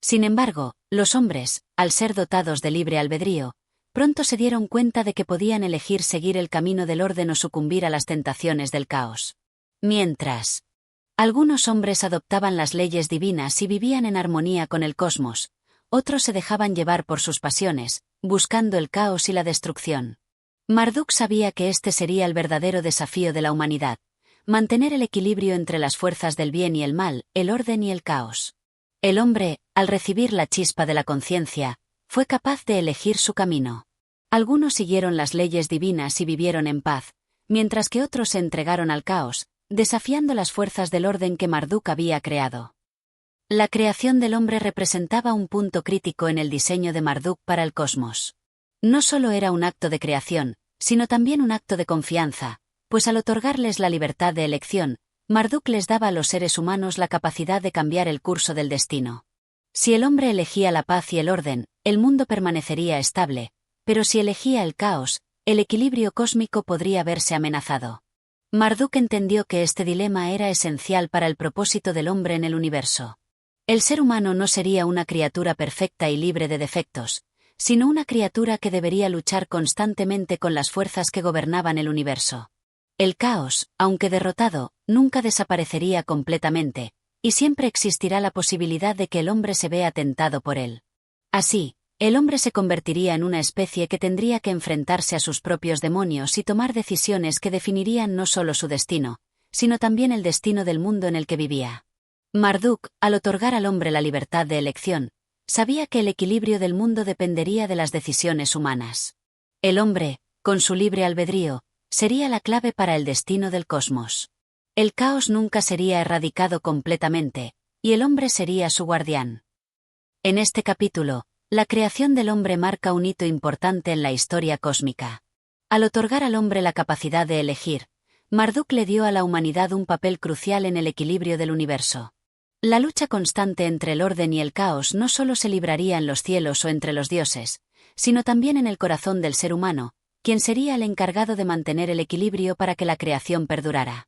Sin embargo, los hombres, al ser dotados de libre albedrío, pronto se dieron cuenta de que podían elegir seguir el camino del orden o sucumbir a las tentaciones del caos. Mientras algunos hombres adoptaban las leyes divinas y vivían en armonía con el cosmos, otros se dejaban llevar por sus pasiones, buscando el caos y la destrucción. Marduk sabía que este sería el verdadero desafío de la humanidad: mantener el equilibrio entre las fuerzas del bien y el mal, el orden y el caos. El hombre, al recibir la chispa de la conciencia, fue capaz de elegir su camino. Algunos siguieron las leyes divinas y vivieron en paz, mientras que otros se entregaron al caos, desafiando las fuerzas del orden que Marduk había creado. La creación del hombre representaba un punto crítico en el diseño de Marduk para el cosmos. No solo era un acto de creación, sino también un acto de confianza, pues al otorgarles la libertad de elección, Marduk les daba a los seres humanos la capacidad de cambiar el curso del destino. Si el hombre elegía la paz y el orden, el mundo permanecería estable, pero si elegía el caos, el equilibrio cósmico podría verse amenazado. Marduk entendió que este dilema era esencial para el propósito del hombre en el universo. El ser humano no sería una criatura perfecta y libre de defectos, sino una criatura que debería luchar constantemente con las fuerzas que gobernaban el universo. El caos, aunque derrotado, nunca desaparecería completamente, y siempre existirá la posibilidad de que el hombre se vea tentado por él. Así, el hombre se convertiría en una especie que tendría que enfrentarse a sus propios demonios y tomar decisiones que definirían no solo su destino, sino también el destino del mundo en el que vivía. Marduk, al otorgar al hombre la libertad de elección, sabía que el equilibrio del mundo dependería de las decisiones humanas. El hombre, con su libre albedrío, sería la clave para el destino del cosmos. El caos nunca sería erradicado completamente, y el hombre sería su guardián. En este capítulo, la creación del hombre marca un hito importante en la historia cósmica. Al otorgar al hombre la capacidad de elegir, Marduk le dio a la humanidad un papel crucial en el equilibrio del universo. La lucha constante entre el orden y el caos no solo se libraría en los cielos o entre los dioses, sino también en el corazón del ser humano, quien sería el encargado de mantener el equilibrio para que la creación perdurara.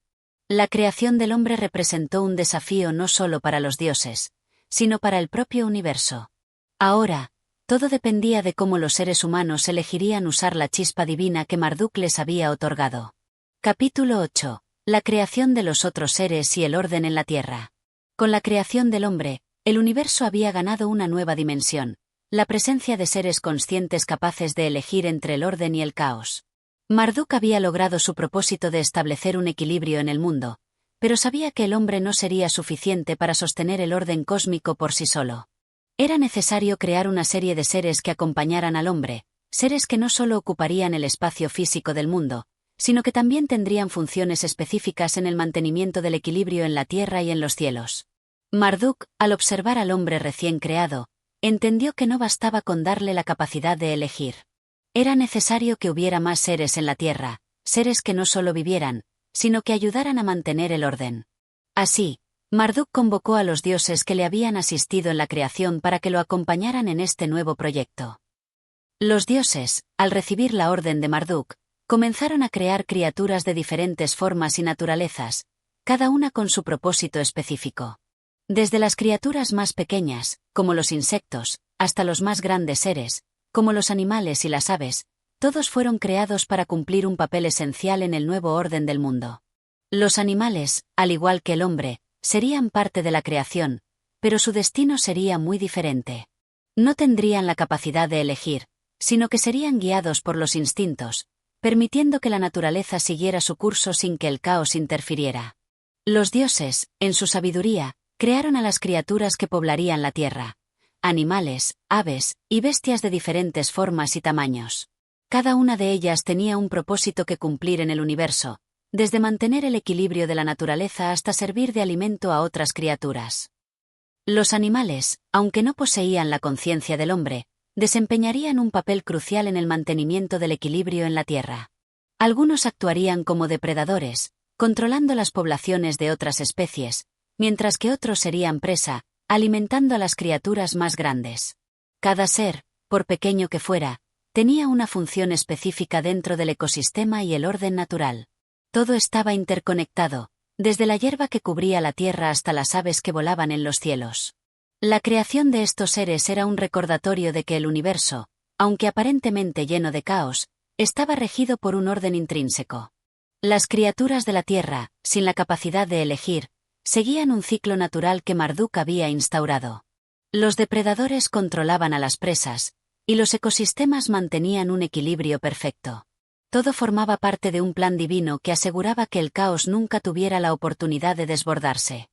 La creación del hombre representó un desafío no solo para los dioses, sino para el propio universo. Ahora, todo dependía de cómo los seres humanos elegirían usar la chispa divina que Marduk les había otorgado. Capítulo 8. La creación de los otros seres y el orden en la Tierra. Con la creación del hombre, el universo había ganado una nueva dimensión, la presencia de seres conscientes capaces de elegir entre el orden y el caos. Marduk había logrado su propósito de establecer un equilibrio en el mundo, pero sabía que el hombre no sería suficiente para sostener el orden cósmico por sí solo. Era necesario crear una serie de seres que acompañaran al hombre, seres que no solo ocuparían el espacio físico del mundo, sino que también tendrían funciones específicas en el mantenimiento del equilibrio en la tierra y en los cielos. Marduk, al observar al hombre recién creado, entendió que no bastaba con darle la capacidad de elegir. Era necesario que hubiera más seres en la tierra, seres que no solo vivieran, sino que ayudaran a mantener el orden. Así, Marduk convocó a los dioses que le habían asistido en la creación para que lo acompañaran en este nuevo proyecto. Los dioses, al recibir la orden de Marduk, comenzaron a crear criaturas de diferentes formas y naturalezas, cada una con su propósito específico. Desde las criaturas más pequeñas, como los insectos, hasta los más grandes seres, como los animales y las aves, todos fueron creados para cumplir un papel esencial en el nuevo orden del mundo. Los animales, al igual que el hombre, serían parte de la creación, pero su destino sería muy diferente. No tendrían la capacidad de elegir, sino que serían guiados por los instintos, permitiendo que la naturaleza siguiera su curso sin que el caos interfiriera. Los dioses, en su sabiduría, crearon a las criaturas que poblarían la tierra: animales, aves y bestias de diferentes formas y tamaños. Cada una de ellas tenía un propósito que cumplir en el universo, desde mantener el equilibrio de la naturaleza hasta servir de alimento a otras criaturas. Los animales, aunque no poseían la conciencia del hombre, desempeñarían un papel crucial en el mantenimiento del equilibrio en la tierra. Algunos actuarían como depredadores, controlando las poblaciones de otras especies, mientras que otros serían presa, alimentando a las criaturas más grandes. Cada ser, por pequeño que fuera, tenía una función específica dentro del ecosistema y el orden natural. Todo estaba interconectado, desde la hierba que cubría la tierra hasta las aves que volaban en los cielos. La creación de estos seres era un recordatorio de que el universo, aunque aparentemente lleno de caos, estaba regido por un orden intrínseco. Las criaturas de la tierra, sin la capacidad de elegir, seguían un ciclo natural que Marduk había instaurado. Los depredadores controlaban a las presas, y los ecosistemas mantenían un equilibrio perfecto. Todo formaba parte de un plan divino que aseguraba que el caos nunca tuviera la oportunidad de desbordarse.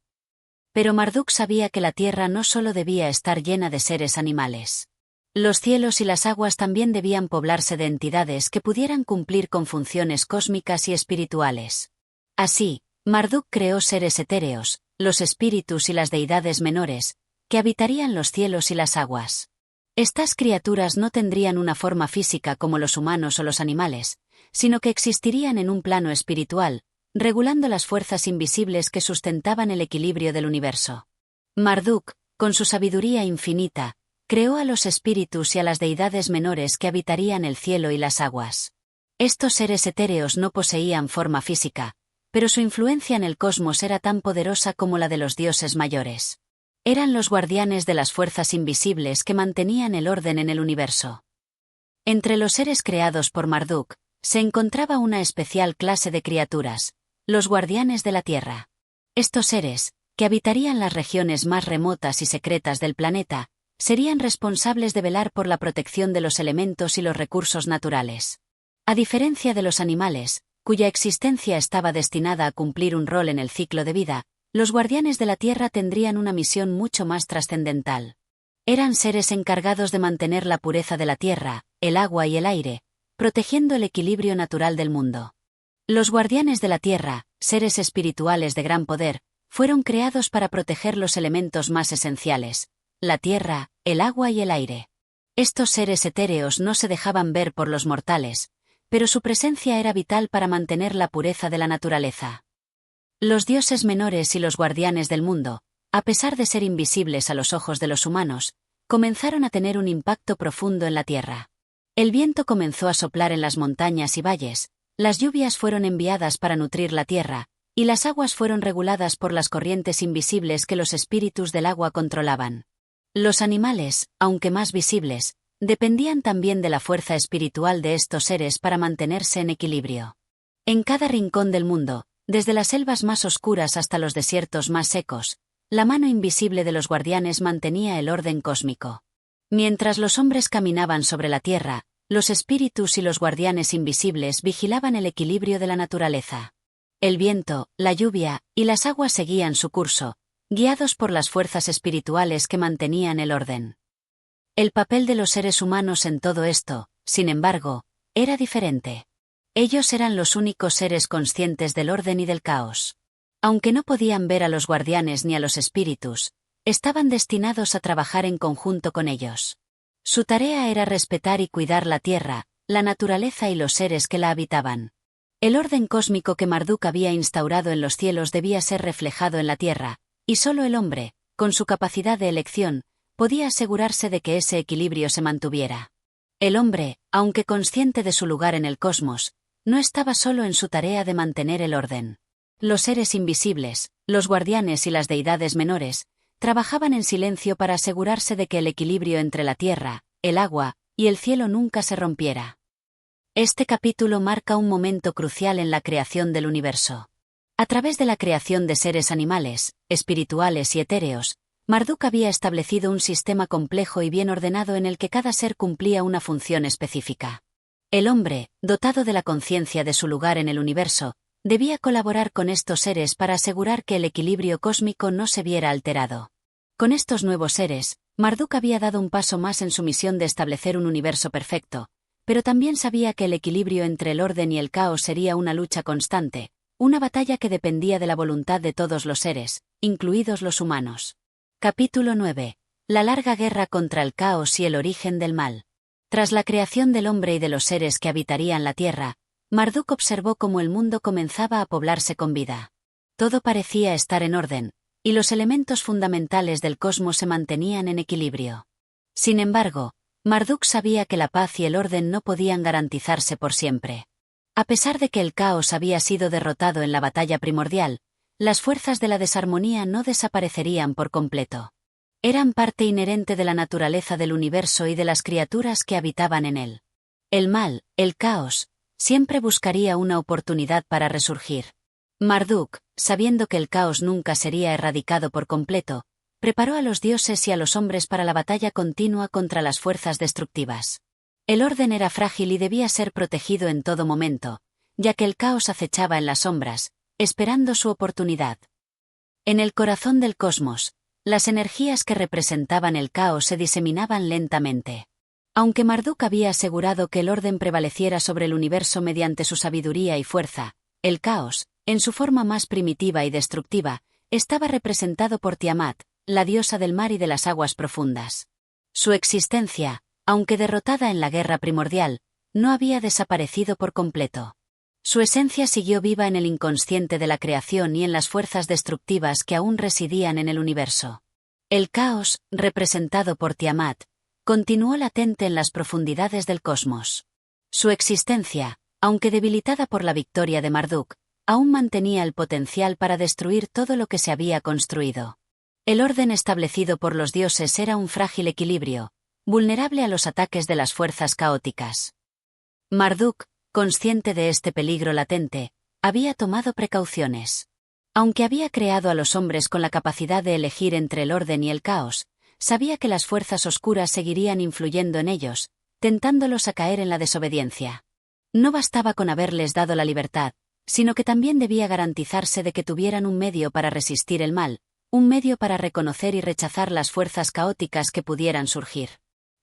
Pero Marduk sabía que la tierra no solo debía estar llena de seres animales. Los cielos y las aguas también debían poblarse de entidades que pudieran cumplir con funciones cósmicas y espirituales. Así, Marduk creó seres etéreos, los espíritus y las deidades menores, que habitarían los cielos y las aguas. Estas criaturas no tendrían una forma física como los humanos o los animales, sino que existirían en un plano espiritual, regulando las fuerzas invisibles que sustentaban el equilibrio del universo. Marduk, con su sabiduría infinita, creó a los espíritus y a las deidades menores que habitarían el cielo y las aguas. Estos seres etéreos no poseían forma física, pero su influencia en el cosmos era tan poderosa como la de los dioses mayores. Eran los guardianes de las fuerzas invisibles que mantenían el orden en el universo. Entre los seres creados por Marduk, se encontraba una especial clase de criaturas, los guardianes de la tierra. Estos seres, que habitarían las regiones más remotas y secretas del planeta, serían responsables de velar por la protección de los elementos y los recursos naturales. A diferencia de los animales, cuya existencia estaba destinada a cumplir un rol en el ciclo de vida, los guardianes de la tierra tendrían una misión mucho más trascendental. Eran seres encargados de mantener la pureza de la tierra, el agua y el aire, protegiendo el equilibrio natural del mundo. Los guardianes de la tierra, seres espirituales de gran poder, fueron creados para proteger los elementos más esenciales, la tierra, el agua y el aire. Estos seres etéreos no se dejaban ver por los mortales, pero su presencia era vital para mantener la pureza de la naturaleza. Los dioses menores y los guardianes del mundo, a pesar de ser invisibles a los ojos de los humanos, comenzaron a tener un impacto profundo en la tierra. El viento comenzó a soplar en las montañas y valles, las lluvias fueron enviadas para nutrir la tierra, y las aguas fueron reguladas por las corrientes invisibles que los espíritus del agua controlaban. Los animales, aunque más visibles, dependían también de la fuerza espiritual de estos seres para mantenerse en equilibrio. En cada rincón del mundo, desde las selvas más oscuras hasta los desiertos más secos, la mano invisible de los guardianes mantenía el orden cósmico. Mientras los hombres caminaban sobre la tierra, los espíritus y los guardianes invisibles vigilaban el equilibrio de la naturaleza. El viento, la lluvia y las aguas seguían su curso, guiados por las fuerzas espirituales que mantenían el orden. El papel de los seres humanos en todo esto, sin embargo, era diferente. Ellos eran los únicos seres conscientes del orden y del caos. Aunque no podían ver a los guardianes ni a los espíritus, estaban destinados a trabajar en conjunto con ellos. Su tarea era respetar y cuidar la tierra, la naturaleza y los seres que la habitaban. El orden cósmico que Marduk había instaurado en los cielos debía ser reflejado en la tierra, y solo el hombre, con su capacidad de elección, podía asegurarse de que ese equilibrio se mantuviera. El hombre, aunque consciente de su lugar en el cosmos, no estaba solo en su tarea de mantener el orden. Los seres invisibles, los guardianes y las deidades menores, trabajaban en silencio para asegurarse de que el equilibrio entre la tierra, el agua y el cielo nunca se rompiera. Este capítulo marca un momento crucial en la creación del universo. A través de la creación de seres animales, espirituales y etéreos, Marduk había establecido un sistema complejo y bien ordenado en el que cada ser cumplía una función específica. El hombre, dotado de la conciencia de su lugar en el universo, debía colaborar con estos seres para asegurar que el equilibrio cósmico no se viera alterado. Con estos nuevos seres, Marduk había dado un paso más en su misión de establecer un universo perfecto, pero también sabía que el equilibrio entre el orden y el caos sería una lucha constante, una batalla que dependía de la voluntad de todos los seres, incluidos los humanos. Capítulo 9. La larga guerra contra el caos y el origen del mal. Tras la creación del hombre y de los seres que habitarían la tierra, Marduk observó cómo el mundo comenzaba a poblarse con vida. Todo parecía estar en orden, y los elementos fundamentales del cosmos se mantenían en equilibrio. Sin embargo, Marduk sabía que la paz y el orden no podían garantizarse por siempre. A pesar de que el caos había sido derrotado en la batalla primordial, las fuerzas de la desarmonía no desaparecerían por completo. Eran parte inherente de la naturaleza del universo y de las criaturas que habitaban en él. El mal, el caos, siempre buscaría una oportunidad para resurgir. Marduk, sabiendo que el caos nunca sería erradicado por completo, preparó a los dioses y a los hombres para la batalla continua contra las fuerzas destructivas. El orden era frágil y debía ser protegido en todo momento, ya que el caos acechaba en las sombras, esperando su oportunidad. En el corazón del cosmos, las energías que representaban el caos se diseminaban lentamente. Aunque Marduk había asegurado que el orden prevaleciera sobre el universo mediante su sabiduría y fuerza, el caos, en su forma más primitiva y destructiva, estaba representado por Tiamat, la diosa del mar y de las aguas profundas. Su existencia, aunque derrotada en la guerra primordial, no había desaparecido por completo. Su esencia siguió viva en el inconsciente de la creación y en las fuerzas destructivas que aún residían en el universo. El caos, representado por Tiamat, continuó latente en las profundidades del cosmos. Su existencia, aunque debilitada por la victoria de Marduk, aún mantenía el potencial para destruir todo lo que se había construido. El orden establecido por los dioses era un frágil equilibrio, vulnerable a los ataques de las fuerzas caóticas. Marduk, consciente de este peligro latente, había tomado precauciones. Aunque había creado a los hombres con la capacidad de elegir entre el orden y el caos, sabía que las fuerzas oscuras seguirían influyendo en ellos, tentándolos a caer en la desobediencia. No bastaba con haberles dado la libertad, sino que también debía garantizarse de que tuvieran un medio para resistir el mal, un medio para reconocer y rechazar las fuerzas caóticas que pudieran surgir.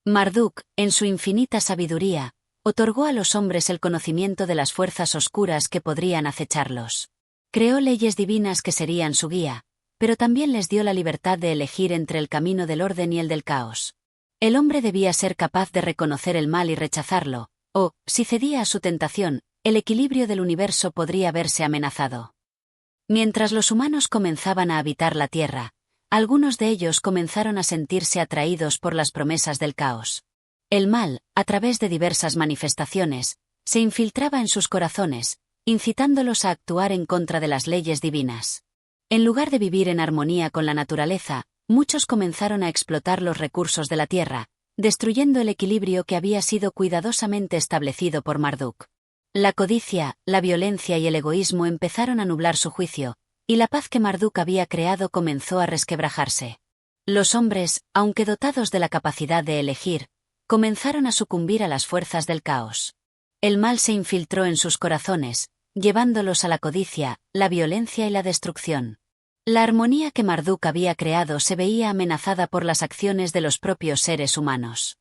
Marduk, en su infinita sabiduría, otorgó a los hombres el conocimiento de las fuerzas oscuras que podrían acecharlos. Creó leyes divinas que serían su guía, pero también les dio la libertad de elegir entre el camino del orden y el del caos. El hombre debía ser capaz de reconocer el mal y rechazarlo, o, si cedía a su tentación, el equilibrio del universo podría verse amenazado. Mientras los humanos comenzaban a habitar la Tierra, algunos de ellos comenzaron a sentirse atraídos por las promesas del caos. El mal, a través de diversas manifestaciones, se infiltraba en sus corazones, incitándolos a actuar en contra de las leyes divinas. En lugar de vivir en armonía con la naturaleza, muchos comenzaron a explotar los recursos de la tierra, destruyendo el equilibrio que había sido cuidadosamente establecido por Marduk. La codicia, la violencia y el egoísmo empezaron a nublar su juicio, y la paz que Marduk había creado comenzó a resquebrajarse. Los hombres, aunque dotados de la capacidad de elegir, comenzaron a sucumbir a las fuerzas del caos. El mal se infiltró en sus corazones, llevándolos a la codicia, la violencia y la destrucción. La armonía que Marduk había creado se veía amenazada por las acciones de los propios seres humanos.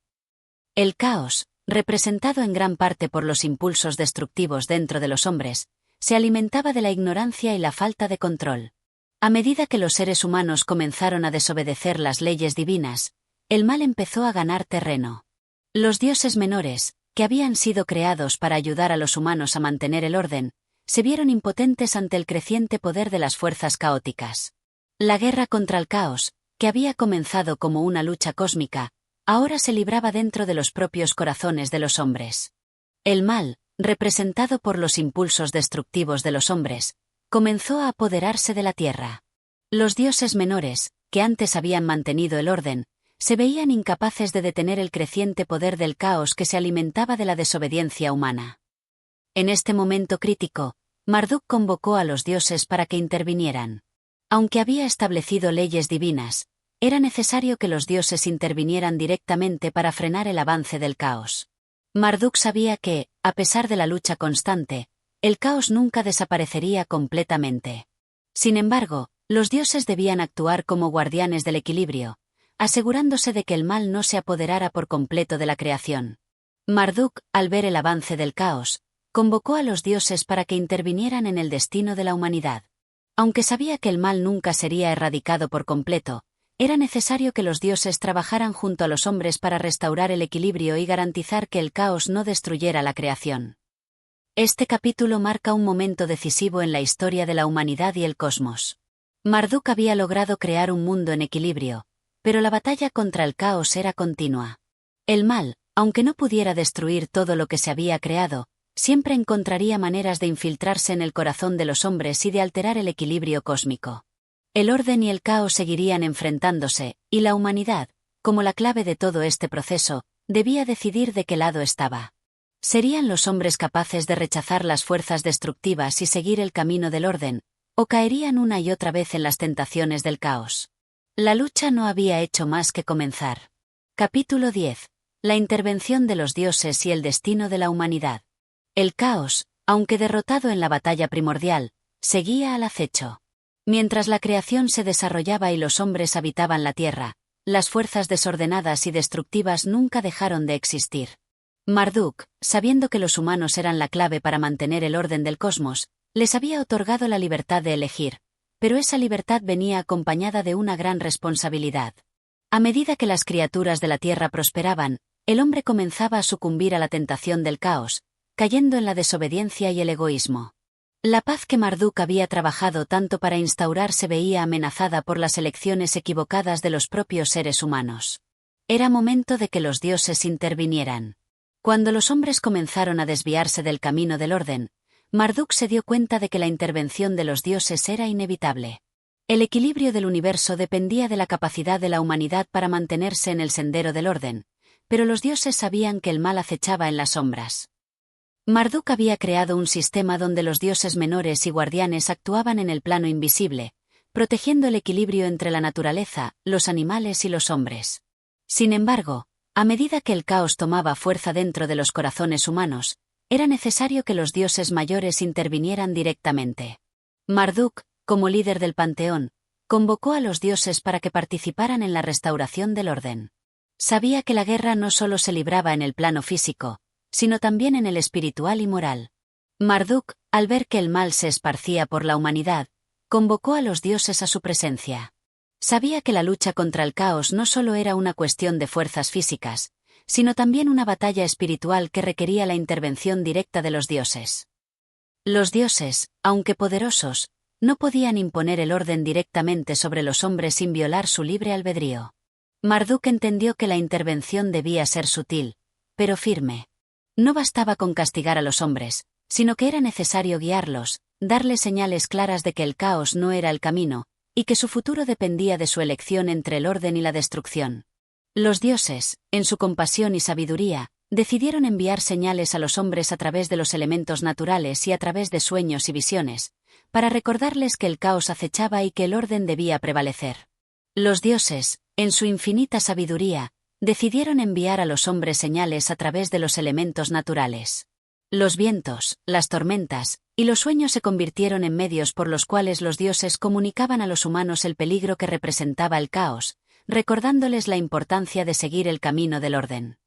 El caos, representado en gran parte por los impulsos destructivos dentro de los hombres, se alimentaba de la ignorancia y la falta de control. A medida que los seres humanos comenzaron a desobedecer las leyes divinas, el mal empezó a ganar terreno. Los dioses menores, que habían sido creados para ayudar a los humanos a mantener el orden, se vieron impotentes ante el creciente poder de las fuerzas caóticas. La guerra contra el caos, que había comenzado como una lucha cósmica, ahora se libraba dentro de los propios corazones de los hombres. El mal, representado por los impulsos destructivos de los hombres, comenzó a apoderarse de la tierra. Los dioses menores, que antes habían mantenido el orden, se veían incapaces de detener el creciente poder del caos que se alimentaba de la desobediencia humana. En este momento crítico, Marduk convocó a los dioses para que intervinieran. Aunque había establecido leyes divinas, era necesario que los dioses intervinieran directamente para frenar el avance del caos. Marduk sabía que, a pesar de la lucha constante, el caos nunca desaparecería completamente. Sin embargo, los dioses debían actuar como guardianes del equilibrio, asegurándose de que el mal no se apoderara por completo de la creación. Marduk, al ver el avance del caos, convocó a los dioses para que intervinieran en el destino de la humanidad. Aunque sabía que el mal nunca sería erradicado por completo, era necesario que los dioses trabajaran junto a los hombres para restaurar el equilibrio y garantizar que el caos no destruyera la creación. Este capítulo marca un momento decisivo en la historia de la humanidad y el cosmos. Marduk había logrado crear un mundo en equilibrio, pero la batalla contra el caos era continua. El mal, aunque no pudiera destruir todo lo que se había creado, siempre encontraría maneras de infiltrarse en el corazón de los hombres y de alterar el equilibrio cósmico. El orden y el caos seguirían enfrentándose, y la humanidad, como la clave de todo este proceso, debía decidir de qué lado estaba. ¿Serían los hombres capaces de rechazar las fuerzas destructivas y seguir el camino del orden, o caerían una y otra vez en las tentaciones del caos? La lucha no había hecho más que comenzar. Capítulo 10. La intervención de los dioses y el destino de la humanidad. El caos, aunque derrotado en la batalla primordial, seguía al acecho. Mientras la creación se desarrollaba y los hombres habitaban la tierra, las fuerzas desordenadas y destructivas nunca dejaron de existir. Marduk, sabiendo que los humanos eran la clave para mantener el orden del cosmos, les había otorgado la libertad de elegir, pero esa libertad venía acompañada de una gran responsabilidad. A medida que las criaturas de la tierra prosperaban, el hombre comenzaba a sucumbir a la tentación del caos, cayendo en la desobediencia y el egoísmo. La paz que Marduk había trabajado tanto para instaurar se veía amenazada por las elecciones equivocadas de los propios seres humanos. Era momento de que los dioses intervinieran. Cuando los hombres comenzaron a desviarse del camino del orden, Marduk se dio cuenta de que la intervención de los dioses era inevitable. El equilibrio del universo dependía de la capacidad de la humanidad para mantenerse en el sendero del orden, pero los dioses sabían que el mal acechaba en las sombras. Marduk había creado un sistema donde los dioses menores y guardianes actuaban en el plano invisible, protegiendo el equilibrio entre la naturaleza, los animales y los hombres. Sin embargo, a medida que el caos tomaba fuerza dentro de los corazones humanos, era necesario que los dioses mayores intervinieran directamente. Marduk, como líder del panteón, convocó a los dioses para que participaran en la restauración del orden. Sabía que la guerra no solo se libraba en el plano físico, sino también en el espiritual y moral. Marduk, al ver que el mal se esparcía por la humanidad, convocó a los dioses a su presencia. Sabía que la lucha contra el caos no solo era una cuestión de fuerzas físicas, sino también una batalla espiritual que requería la intervención directa de los dioses. Los dioses, aunque poderosos, no podían imponer el orden directamente sobre los hombres sin violar su libre albedrío. Marduk entendió que la intervención debía ser sutil, pero firme. No bastaba con castigar a los hombres, sino que era necesario guiarlos, darles señales claras de que el caos no era el camino, y que su futuro dependía de su elección entre el orden y la destrucción. Los dioses, en su compasión y sabiduría, decidieron enviar señales a los hombres a través de los elementos naturales y a través de sueños y visiones, para recordarles que el caos acechaba y que el orden debía prevalecer. Los dioses, en su infinita sabiduría, decidieron enviar a los hombres señales a través de los elementos naturales. Los vientos, las tormentas, y los sueños se convirtieron en medios por los cuales los dioses comunicaban a los humanos el peligro que representaba el caos, recordándoles la importancia de seguir el camino del orden.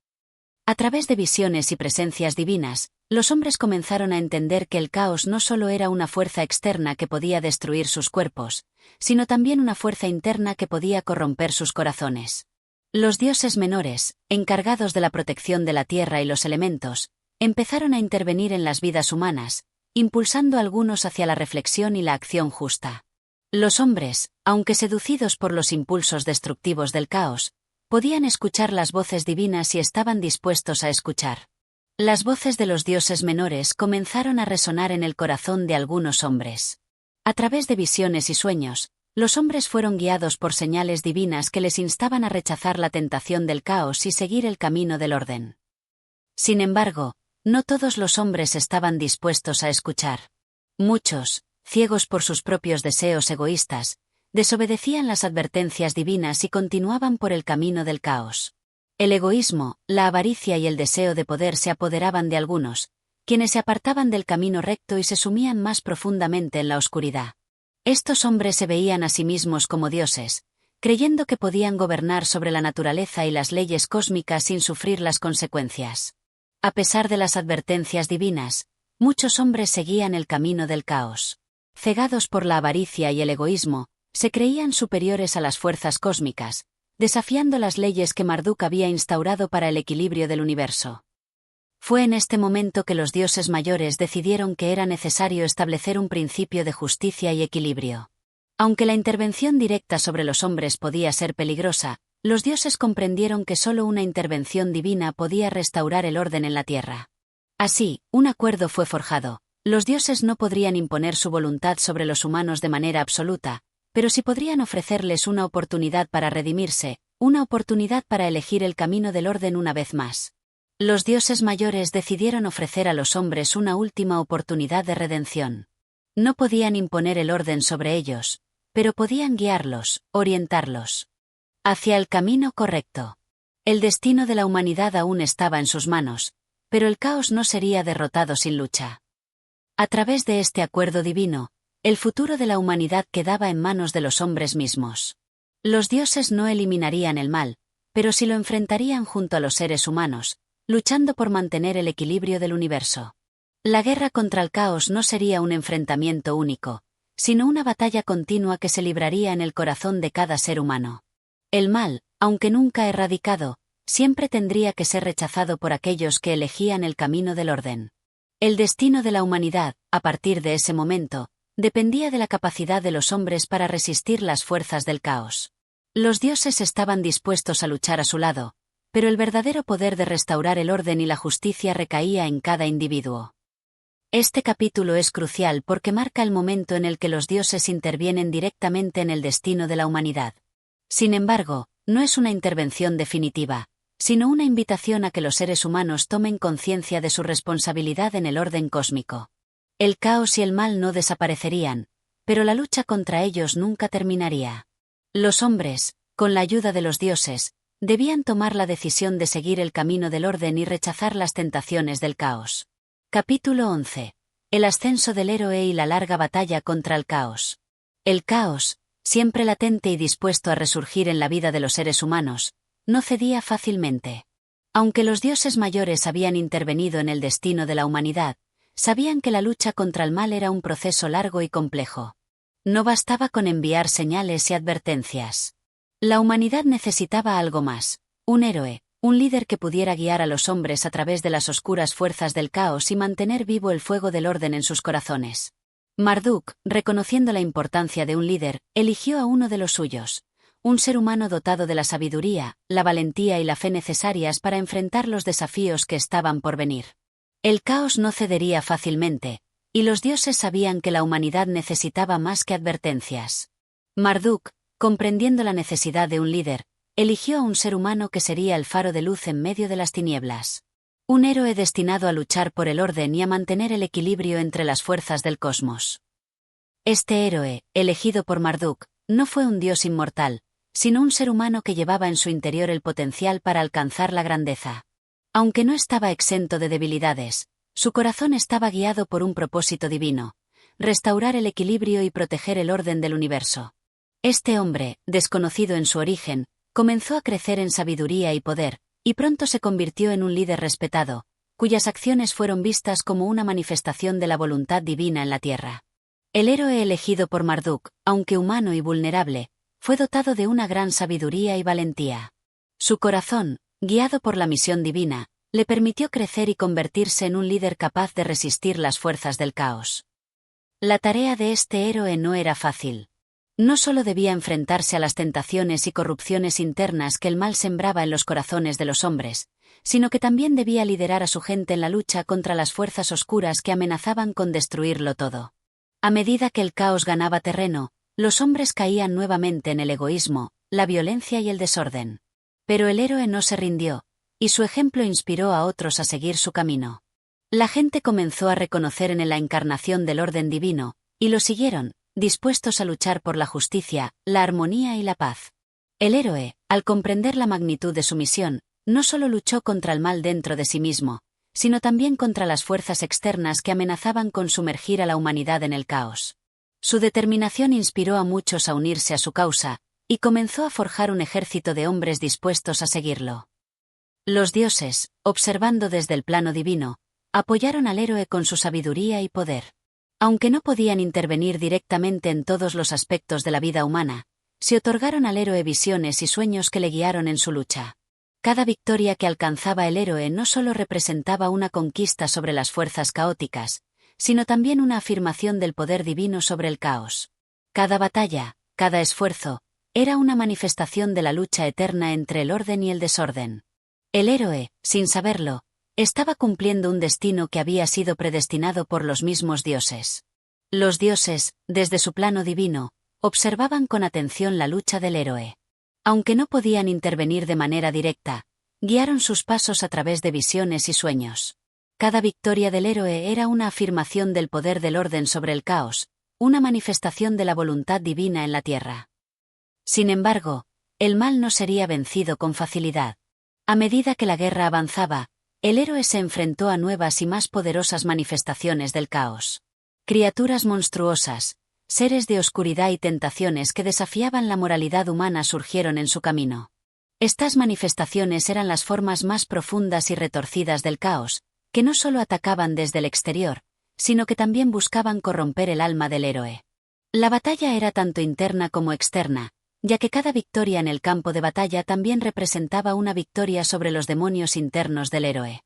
A través de visiones y presencias divinas, los hombres comenzaron a entender que el caos no solo era una fuerza externa que podía destruir sus cuerpos, sino también una fuerza interna que podía corromper sus corazones. Los dioses menores, encargados de la protección de la tierra y los elementos, empezaron a intervenir en las vidas humanas, impulsando a algunos hacia la reflexión y la acción justa. Los hombres, aunque seducidos por los impulsos destructivos del caos, podían escuchar las voces divinas y estaban dispuestos a escuchar. Las voces de los dioses menores comenzaron a resonar en el corazón de algunos hombres. A través de visiones y sueños, los hombres fueron guiados por señales divinas que les instaban a rechazar la tentación del caos y seguir el camino del orden. Sin embargo, no todos los hombres estaban dispuestos a escuchar. Muchos, ciegos por sus propios deseos egoístas, desobedecían las advertencias divinas y continuaban por el camino del caos. El egoísmo, la avaricia y el deseo de poder se apoderaban de algunos, quienes se apartaban del camino recto y se sumían más profundamente en la oscuridad. Estos hombres se veían a sí mismos como dioses, creyendo que podían gobernar sobre la naturaleza y las leyes cósmicas sin sufrir las consecuencias. A pesar de las advertencias divinas, muchos hombres seguían el camino del caos. Cegados por la avaricia y el egoísmo, se creían superiores a las fuerzas cósmicas, desafiando las leyes que Marduk había instaurado para el equilibrio del universo. Fue en este momento que los dioses mayores decidieron que era necesario establecer un principio de justicia y equilibrio. Aunque la intervención directa sobre los hombres podía ser peligrosa, los dioses comprendieron que solo una intervención divina podía restaurar el orden en la tierra. Así, un acuerdo fue forjado. Los dioses no podrían imponer su voluntad sobre los humanos de manera absoluta, pero sí podrían ofrecerles una oportunidad para redimirse, una oportunidad para elegir el camino del orden una vez más. Los dioses mayores decidieron ofrecer a los hombres una última oportunidad de redención. No podían imponer el orden sobre ellos, pero podían guiarlos, orientarlos hacia el camino correcto. El destino de la humanidad aún estaba en sus manos, pero el caos no sería derrotado sin lucha. A través de este acuerdo divino, el futuro de la humanidad quedaba en manos de los hombres mismos. Los dioses no eliminarían el mal, pero sí lo enfrentarían junto a los seres humanos, luchando por mantener el equilibrio del universo. La guerra contra el caos no sería un enfrentamiento único, sino una batalla continua que se libraría en el corazón de cada ser humano. El mal, aunque nunca erradicado, siempre tendría que ser rechazado por aquellos que elegían el camino del orden. El destino de la humanidad, a partir de ese momento, dependía de la capacidad de los hombres para resistir las fuerzas del caos. Los dioses estaban dispuestos a luchar a su lado, pero el verdadero poder de restaurar el orden y la justicia recaía en cada individuo. Este capítulo es crucial porque marca el momento en el que los dioses intervienen directamente en el destino de la humanidad. Sin embargo, no es una intervención definitiva, sino una invitación a que los seres humanos tomen conciencia de su responsabilidad en el orden cósmico. El caos y el mal no desaparecerían, pero la lucha contra ellos nunca terminaría. Los hombres, con la ayuda de los dioses, debían tomar la decisión de seguir el camino del orden y rechazar las tentaciones del caos. Capítulo 11. El ascenso del héroe y la larga batalla contra el caos. El caos, siempre latente y dispuesto a resurgir en la vida de los seres humanos, no cedía fácilmente. Aunque los dioses mayores habían intervenido en el destino de la humanidad, sabían que la lucha contra el mal era un proceso largo y complejo. No bastaba con enviar señales y advertencias. La humanidad necesitaba algo más, un héroe, un líder que pudiera guiar a los hombres a través de las oscuras fuerzas del caos y mantener vivo el fuego del orden en sus corazones. Marduk, reconociendo la importancia de un líder, eligió a uno de los suyos, un ser humano dotado de la sabiduría, la valentía y la fe necesarias para enfrentar los desafíos que estaban por venir. El caos no cedería fácilmente, y los dioses sabían que la humanidad necesitaba más que advertencias. Marduk, comprendiendo la necesidad de un líder, eligió a un ser humano que sería el faro de luz en medio de las tinieblas. Un héroe destinado a luchar por el orden y a mantener el equilibrio entre las fuerzas del cosmos. Este héroe, elegido por Marduk, no fue un dios inmortal, sino un ser humano que llevaba en su interior el potencial para alcanzar la grandeza. Aunque no estaba exento de debilidades, su corazón estaba guiado por un propósito divino: restaurar el equilibrio y proteger el orden del universo. Este hombre, desconocido en su origen, comenzó a crecer en sabiduría y poder, y pronto se convirtió en un líder respetado, cuyas acciones fueron vistas como una manifestación de la voluntad divina en la tierra. El héroe elegido por Marduk, aunque humano y vulnerable, fue dotado de una gran sabiduría y valentía. Su corazón, guiado por la misión divina, le permitió crecer y convertirse en un líder capaz de resistir las fuerzas del caos. La tarea de este héroe no era fácil. No solo debía enfrentarse a las tentaciones y corrupciones internas que el mal sembraba en los corazones de los hombres, sino que también debía liderar a su gente en la lucha contra las fuerzas oscuras que amenazaban con destruirlo todo. A medida que el caos ganaba terreno, los hombres caían nuevamente en el egoísmo, la violencia y el desorden. Pero el héroe no se rindió, y su ejemplo inspiró a otros a seguir su camino. La gente comenzó a reconocer en él la encarnación del orden divino, y lo siguieron, dispuestos a luchar por la justicia, la armonía y la paz. El héroe, al comprender la magnitud de su misión, no solo luchó contra el mal dentro de sí mismo, sino también contra las fuerzas externas que amenazaban con sumergir a la humanidad en el caos. Su determinación inspiró a muchos a unirse a su causa, y comenzó a forjar un ejército de hombres dispuestos a seguirlo. Los dioses, observando desde el plano divino, apoyaron al héroe con su sabiduría y poder. Aunque no podían intervenir directamente en todos los aspectos de la vida humana, se otorgaron al héroe visiones y sueños que le guiaron en su lucha. Cada victoria que alcanzaba el héroe no solo representaba una conquista sobre las fuerzas caóticas, sino también una afirmación del poder divino sobre el caos. Cada batalla, cada esfuerzo, era una manifestación de la lucha eterna entre el orden y el desorden. El héroe, sin saberlo, estaba cumpliendo un destino que había sido predestinado por los mismos dioses. Los dioses, desde su plano divino, observaban con atención la lucha del héroe. Aunque no podían intervenir de manera directa, guiaron sus pasos a través de visiones y sueños. Cada victoria del héroe era una afirmación del poder del orden sobre el caos, una manifestación de la voluntad divina en la tierra. Sin embargo, el mal no sería vencido con facilidad. A medida que la guerra avanzaba, el héroe se enfrentó a nuevas y más poderosas manifestaciones del caos. Criaturas monstruosas, seres de oscuridad y tentaciones que desafiaban la moralidad humana surgieron en su camino. Estas manifestaciones eran las formas más profundas y retorcidas del caos, que no solo atacaban desde el exterior, sino que también buscaban corromper el alma del héroe. La batalla era tanto interna como externa, ya que cada victoria en el campo de batalla también representaba una victoria sobre los demonios internos del héroe.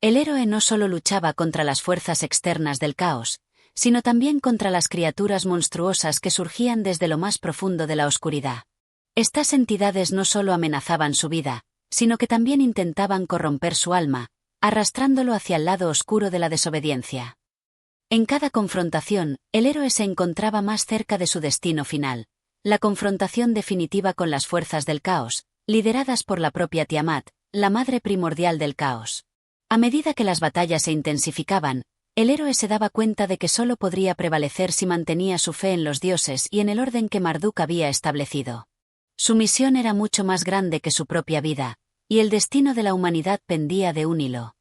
El héroe no solo luchaba contra las fuerzas externas del caos, sino también contra las criaturas monstruosas que surgían desde lo más profundo de la oscuridad. Estas entidades no solo amenazaban su vida, sino que también intentaban corromper su alma, arrastrándolo hacia el lado oscuro de la desobediencia. En cada confrontación, el héroe se encontraba más cerca de su destino final, la confrontación definitiva con las fuerzas del caos, lideradas por la propia Tiamat, la madre primordial del caos. A medida que las batallas se intensificaban, el héroe se daba cuenta de que solo podría prevalecer si mantenía su fe en los dioses y en el orden que Marduk había establecido. Su misión era mucho más grande que su propia vida, y el destino de la humanidad pendía de un hilo.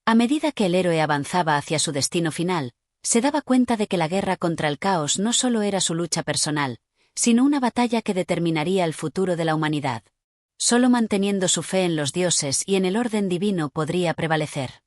A medida que el héroe avanzaba hacia su destino final, se daba cuenta de que la guerra contra el caos no solo era su lucha personal, sino una batalla que determinaría el futuro de la humanidad. Solo manteniendo su fe en los dioses y en el orden divino podría prevalecer.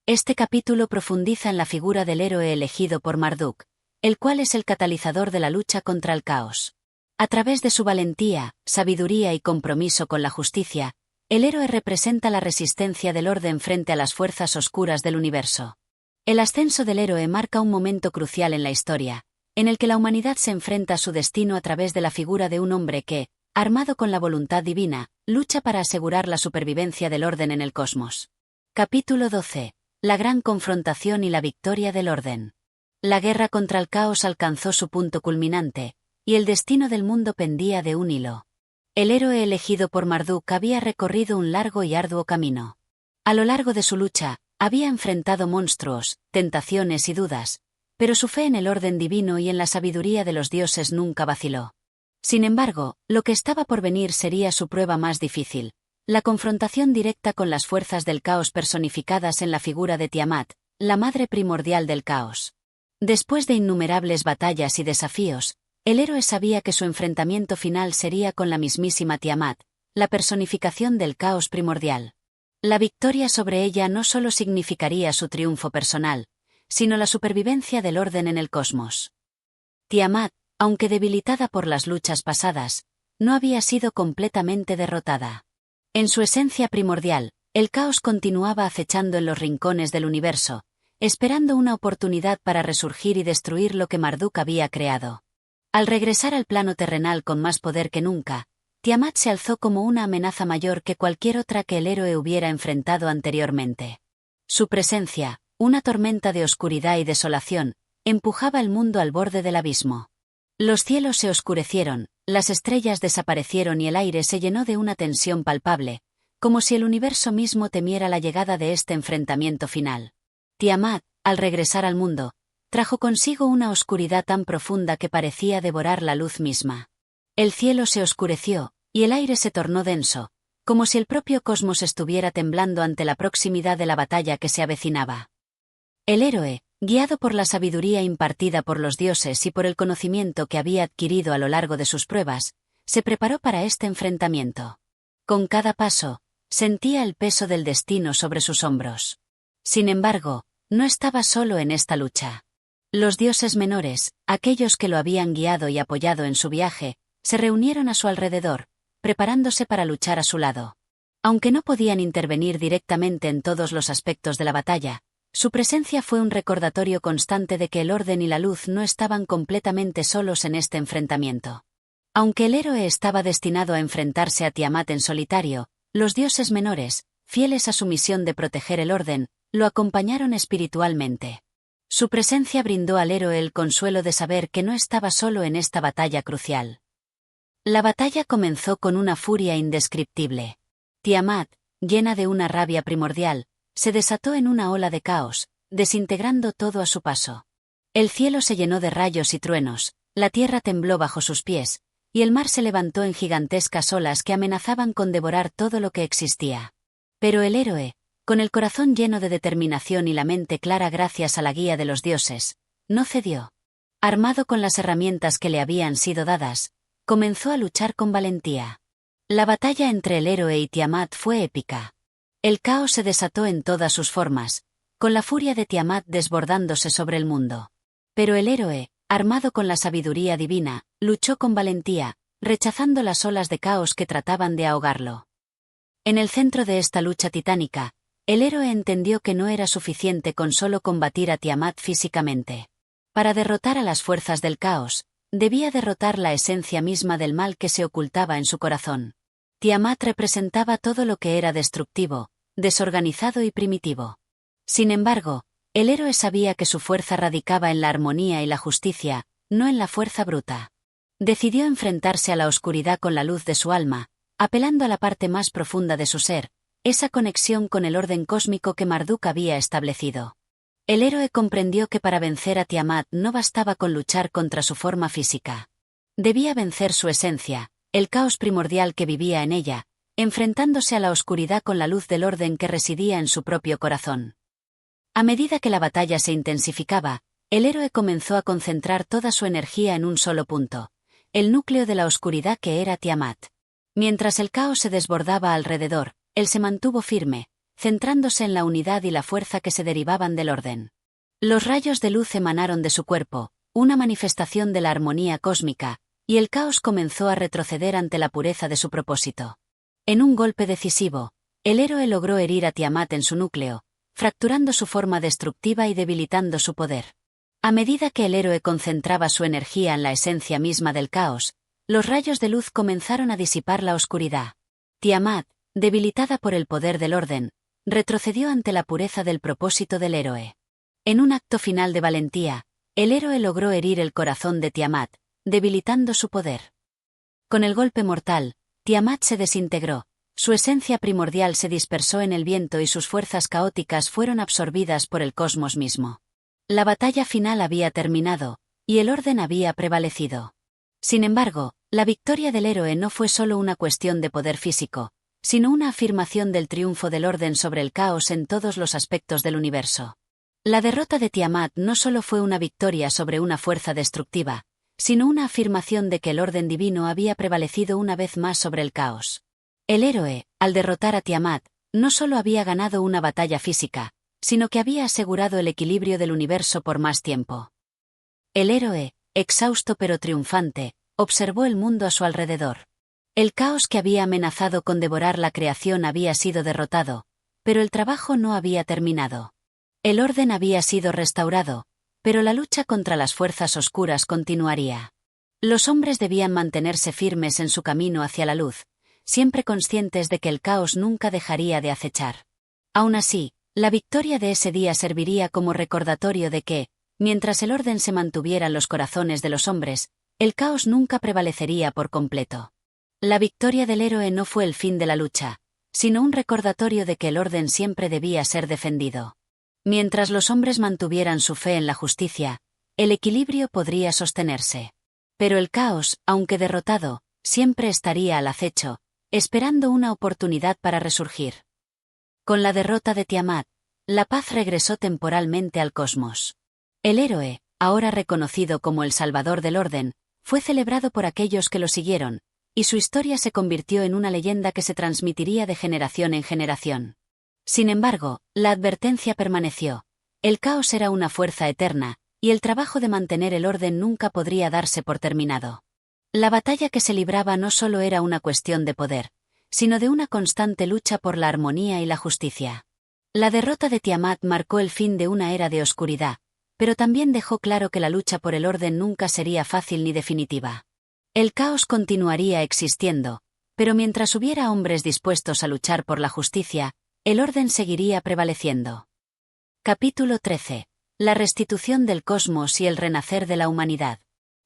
Este capítulo profundiza en la figura del héroe elegido por Marduk, el cual es el catalizador de la lucha contra el caos. A través de su valentía, sabiduría y compromiso con la justicia, el héroe representa la resistencia del orden frente a las fuerzas oscuras del universo. El ascenso del héroe marca un momento crucial en la historia, en el que la humanidad se enfrenta a su destino a través de la figura de un hombre que, armado con la voluntad divina, lucha para asegurar la supervivencia del orden en el cosmos. Capítulo 12. La gran confrontación y la victoria del orden. La guerra contra el caos alcanzó su punto culminante, y el destino del mundo pendía de un hilo. El héroe elegido por Marduk había recorrido un largo y arduo camino. A lo largo de su lucha, había enfrentado monstruos, tentaciones y dudas, pero su fe en el orden divino y en la sabiduría de los dioses nunca vaciló. Sin embargo, lo que estaba por venir sería su prueba más difícil, la confrontación directa con las fuerzas del caos personificadas en la figura de Tiamat, la madre primordial del caos. Después de innumerables batallas y desafíos, el héroe sabía que su enfrentamiento final sería con la mismísima Tiamat, la personificación del caos primordial. La victoria sobre ella no solo significaría su triunfo personal, sino la supervivencia del orden en el cosmos. Tiamat, aunque debilitada por las luchas pasadas, no había sido completamente derrotada. En su esencia primordial, el caos continuaba acechando en los rincones del universo, esperando una oportunidad para resurgir y destruir lo que Marduk había creado. Al regresar al plano terrenal con más poder que nunca, Tiamat se alzó como una amenaza mayor que cualquier otra que el héroe hubiera enfrentado anteriormente. Su presencia, una tormenta de oscuridad y desolación, empujaba el mundo al borde del abismo. Los cielos se oscurecieron, las estrellas desaparecieron y el aire se llenó de una tensión palpable, como si el universo mismo temiera la llegada de este enfrentamiento final. Tiamat, al regresar al mundo, trajo consigo una oscuridad tan profunda que parecía devorar la luz misma. El cielo se oscureció, y el aire se tornó denso, como si el propio cosmos estuviera temblando ante la proximidad de la batalla que se avecinaba. El héroe, guiado por la sabiduría impartida por los dioses y por el conocimiento que había adquirido a lo largo de sus pruebas, se preparó para este enfrentamiento. Con cada paso, sentía el peso del destino sobre sus hombros. Sin embargo, no estaba solo en esta lucha. Los dioses menores, aquellos que lo habían guiado y apoyado en su viaje, se reunieron a su alrededor, preparándose para luchar a su lado. Aunque no podían intervenir directamente en todos los aspectos de la batalla, su presencia fue un recordatorio constante de que el orden y la luz no estaban completamente solos en este enfrentamiento. Aunque el héroe estaba destinado a enfrentarse a Tiamat en solitario, los dioses menores, fieles a su misión de proteger el orden, lo acompañaron espiritualmente. Su presencia brindó al héroe el consuelo de saber que no estaba solo en esta batalla crucial. La batalla comenzó con una furia indescriptible. Tiamat, llena de una rabia primordial, se desató en una ola de caos, desintegrando todo a su paso. El cielo se llenó de rayos y truenos, la tierra tembló bajo sus pies, y el mar se levantó en gigantescas olas que amenazaban con devorar todo lo que existía. Pero el héroe, con el corazón lleno de determinación y la mente clara gracias a la guía de los dioses, no cedió. Armado con las herramientas que le habían sido dadas, comenzó a luchar con valentía. La batalla entre el héroe y Tiamat fue épica. El caos se desató en todas sus formas, con la furia de Tiamat desbordándose sobre el mundo. Pero el héroe, armado con la sabiduría divina, luchó con valentía, rechazando las olas de caos que trataban de ahogarlo. En el centro de esta lucha titánica, el héroe entendió que no era suficiente con solo combatir a Tiamat físicamente. Para derrotar a las fuerzas del caos, debía derrotar la esencia misma del mal que se ocultaba en su corazón. Tiamat representaba todo lo que era destructivo, desorganizado y primitivo. Sin embargo, el héroe sabía que su fuerza radicaba en la armonía y la justicia, no en la fuerza bruta. Decidió enfrentarse a la oscuridad con la luz de su alma, apelando a la parte más profunda de su ser, esa conexión con el orden cósmico que Marduk había establecido. El héroe comprendió que para vencer a Tiamat no bastaba con luchar contra su forma física. Debía vencer su esencia, el caos primordial que vivía en ella, enfrentándose a la oscuridad con la luz del orden que residía en su propio corazón. A medida que la batalla se intensificaba, el héroe comenzó a concentrar toda su energía en un solo punto, el núcleo de la oscuridad que era Tiamat. Mientras el caos se desbordaba alrededor, él se mantuvo firme, centrándose en la unidad y la fuerza que se derivaban del orden. Los rayos de luz emanaron de su cuerpo, una manifestación de la armonía cósmica, y el caos comenzó a retroceder ante la pureza de su propósito. En un golpe decisivo, el héroe logró herir a Tiamat en su núcleo, fracturando su forma destructiva y debilitando su poder. A medida que el héroe concentraba su energía en la esencia misma del caos, los rayos de luz comenzaron a disipar la oscuridad. Tiamat, debilitada por el poder del orden, retrocedió ante la pureza del propósito del héroe. En un acto final de valentía, el héroe logró herir el corazón de Tiamat, debilitando su poder. Con el golpe mortal, Tiamat se desintegró, su esencia primordial se dispersó en el viento y sus fuerzas caóticas fueron absorbidas por el cosmos mismo. La batalla final había terminado, y el orden había prevalecido. Sin embargo, la victoria del héroe no fue solo una cuestión de poder físico, sino una afirmación del triunfo del orden sobre el caos en todos los aspectos del universo. La derrota de Tiamat no solo fue una victoria sobre una fuerza destructiva, sino una afirmación de que el orden divino había prevalecido una vez más sobre el caos. El héroe, al derrotar a Tiamat, no solo había ganado una batalla física, sino que había asegurado el equilibrio del universo por más tiempo. El héroe, exhausto pero triunfante, observó el mundo a su alrededor. El caos que había amenazado con devorar la creación había sido derrotado, pero el trabajo no había terminado. El orden había sido restaurado, pero la lucha contra las fuerzas oscuras continuaría. Los hombres debían mantenerse firmes en su camino hacia la luz, siempre conscientes de que el caos nunca dejaría de acechar. Aún así, la victoria de ese día serviría como recordatorio de que, mientras el orden se mantuviera en los corazones de los hombres, el caos nunca prevalecería por completo. La victoria del héroe no fue el fin de la lucha, sino un recordatorio de que el orden siempre debía ser defendido. Mientras los hombres mantuvieran su fe en la justicia, el equilibrio podría sostenerse. Pero el caos, aunque derrotado, siempre estaría al acecho, esperando una oportunidad para resurgir. Con la derrota de Tiamat, la paz regresó temporalmente al cosmos. El héroe, ahora reconocido como el salvador del orden, fue celebrado por aquellos que lo siguieron, y su historia se convirtió en una leyenda que se transmitiría de generación en generación. Sin embargo, la advertencia permaneció. El caos era una fuerza eterna, y el trabajo de mantener el orden nunca podría darse por terminado. La batalla que se libraba no solo era una cuestión de poder, sino de una constante lucha por la armonía y la justicia. La derrota de Tiamat marcó el fin de una era de oscuridad, pero también dejó claro que la lucha por el orden nunca sería fácil ni definitiva. El caos continuaría existiendo, pero mientras hubiera hombres dispuestos a luchar por la justicia, el orden seguiría prevaleciendo. Capítulo 13. La restitución del cosmos y el renacer de la humanidad.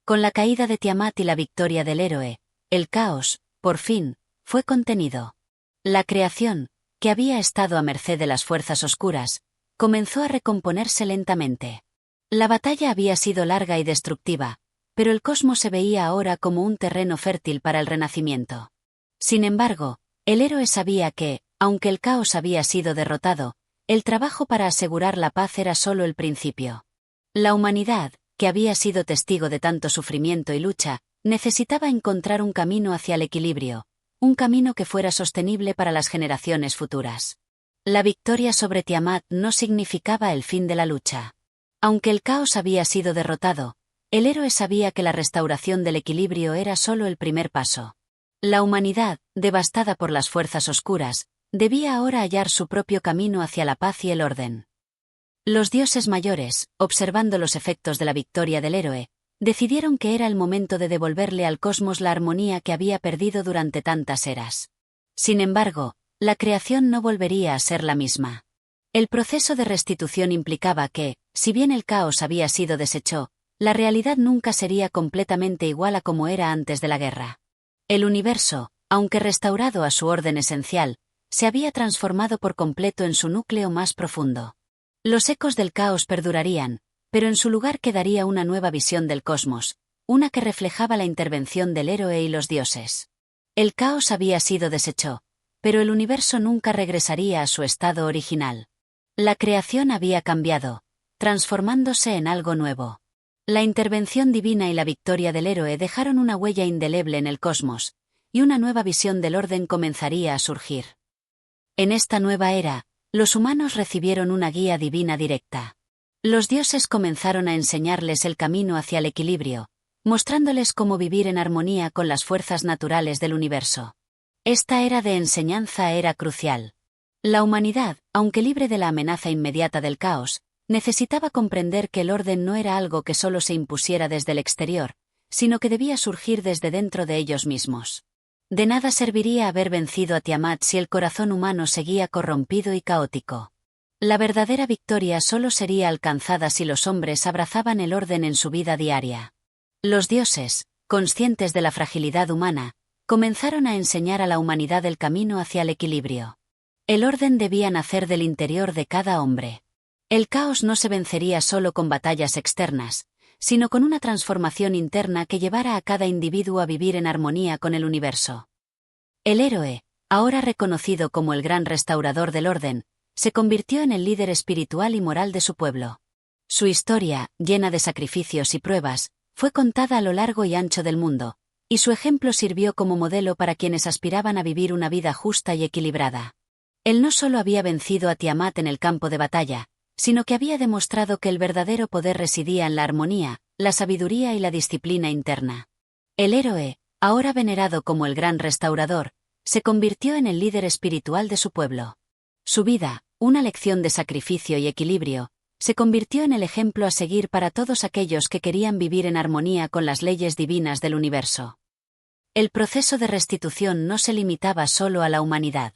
Con la caída de Tiamat y la victoria del héroe, el caos, por fin, fue contenido. La creación, que había estado a merced de las fuerzas oscuras, comenzó a recomponerse lentamente. La batalla había sido larga y destructiva, pero el cosmos se veía ahora como un terreno fértil para el renacimiento. Sin embargo, el héroe sabía que, aunque el caos había sido derrotado, el trabajo para asegurar la paz era solo el principio. La humanidad, que había sido testigo de tanto sufrimiento y lucha, necesitaba encontrar un camino hacia el equilibrio, un camino que fuera sostenible para las generaciones futuras. La victoria sobre Tiamat no significaba el fin de la lucha. Aunque el caos había sido derrotado, el héroe sabía que la restauración del equilibrio era solo el primer paso. La humanidad, devastada por las fuerzas oscuras, debía ahora hallar su propio camino hacia la paz y el orden. Los dioses mayores, observando los efectos de la victoria del héroe, decidieron que era el momento de devolverle al cosmos la armonía que había perdido durante tantas eras. Sin embargo, la creación no volvería a ser la misma. El proceso de restitución implicaba que, si bien el caos había sido deshecho, la realidad nunca sería completamente igual a como era antes de la guerra. El universo, aunque restaurado a su orden esencial, se había transformado por completo en su núcleo más profundo. Los ecos del caos perdurarían, pero en su lugar quedaría una nueva visión del cosmos, una que reflejaba la intervención del héroe y los dioses. El caos había sido deshecho, pero el universo nunca regresaría a su estado original. La creación había cambiado, transformándose en algo nuevo. La intervención divina y la victoria del héroe dejaron una huella indeleble en el cosmos, y una nueva visión del orden comenzaría a surgir. En esta nueva era, los humanos recibieron una guía divina directa. Los dioses comenzaron a enseñarles el camino hacia el equilibrio, mostrándoles cómo vivir en armonía con las fuerzas naturales del universo. Esta era de enseñanza era crucial. La humanidad, aunque libre de la amenaza inmediata del caos, necesitaba comprender que el orden no era algo que solo se impusiera desde el exterior, sino que debía surgir desde dentro de ellos mismos. De nada serviría haber vencido a Tiamat si el corazón humano seguía corrompido y caótico. La verdadera victoria solo sería alcanzada si los hombres abrazaban el orden en su vida diaria. Los dioses, conscientes de la fragilidad humana, comenzaron a enseñar a la humanidad el camino hacia el equilibrio. El orden debía nacer del interior de cada hombre. El caos no se vencería solo con batallas externas, sino con una transformación interna que llevara a cada individuo a vivir en armonía con el universo. El héroe, ahora reconocido como el gran restaurador del orden, se convirtió en el líder espiritual y moral de su pueblo. Su historia, llena de sacrificios y pruebas, fue contada a lo largo y ancho del mundo, y su ejemplo sirvió como modelo para quienes aspiraban a vivir una vida justa y equilibrada. Él no solo había vencido a Tiamat en el campo de batalla, sino que había demostrado que el verdadero poder residía en la armonía, la sabiduría y la disciplina interna. El héroe, ahora venerado como el gran restaurador, se convirtió en el líder espiritual de su pueblo. Su vida, una lección de sacrificio y equilibrio, se convirtió en el ejemplo a seguir para todos aquellos que querían vivir en armonía con las leyes divinas del universo. El proceso de restitución no se limitaba solo a la humanidad.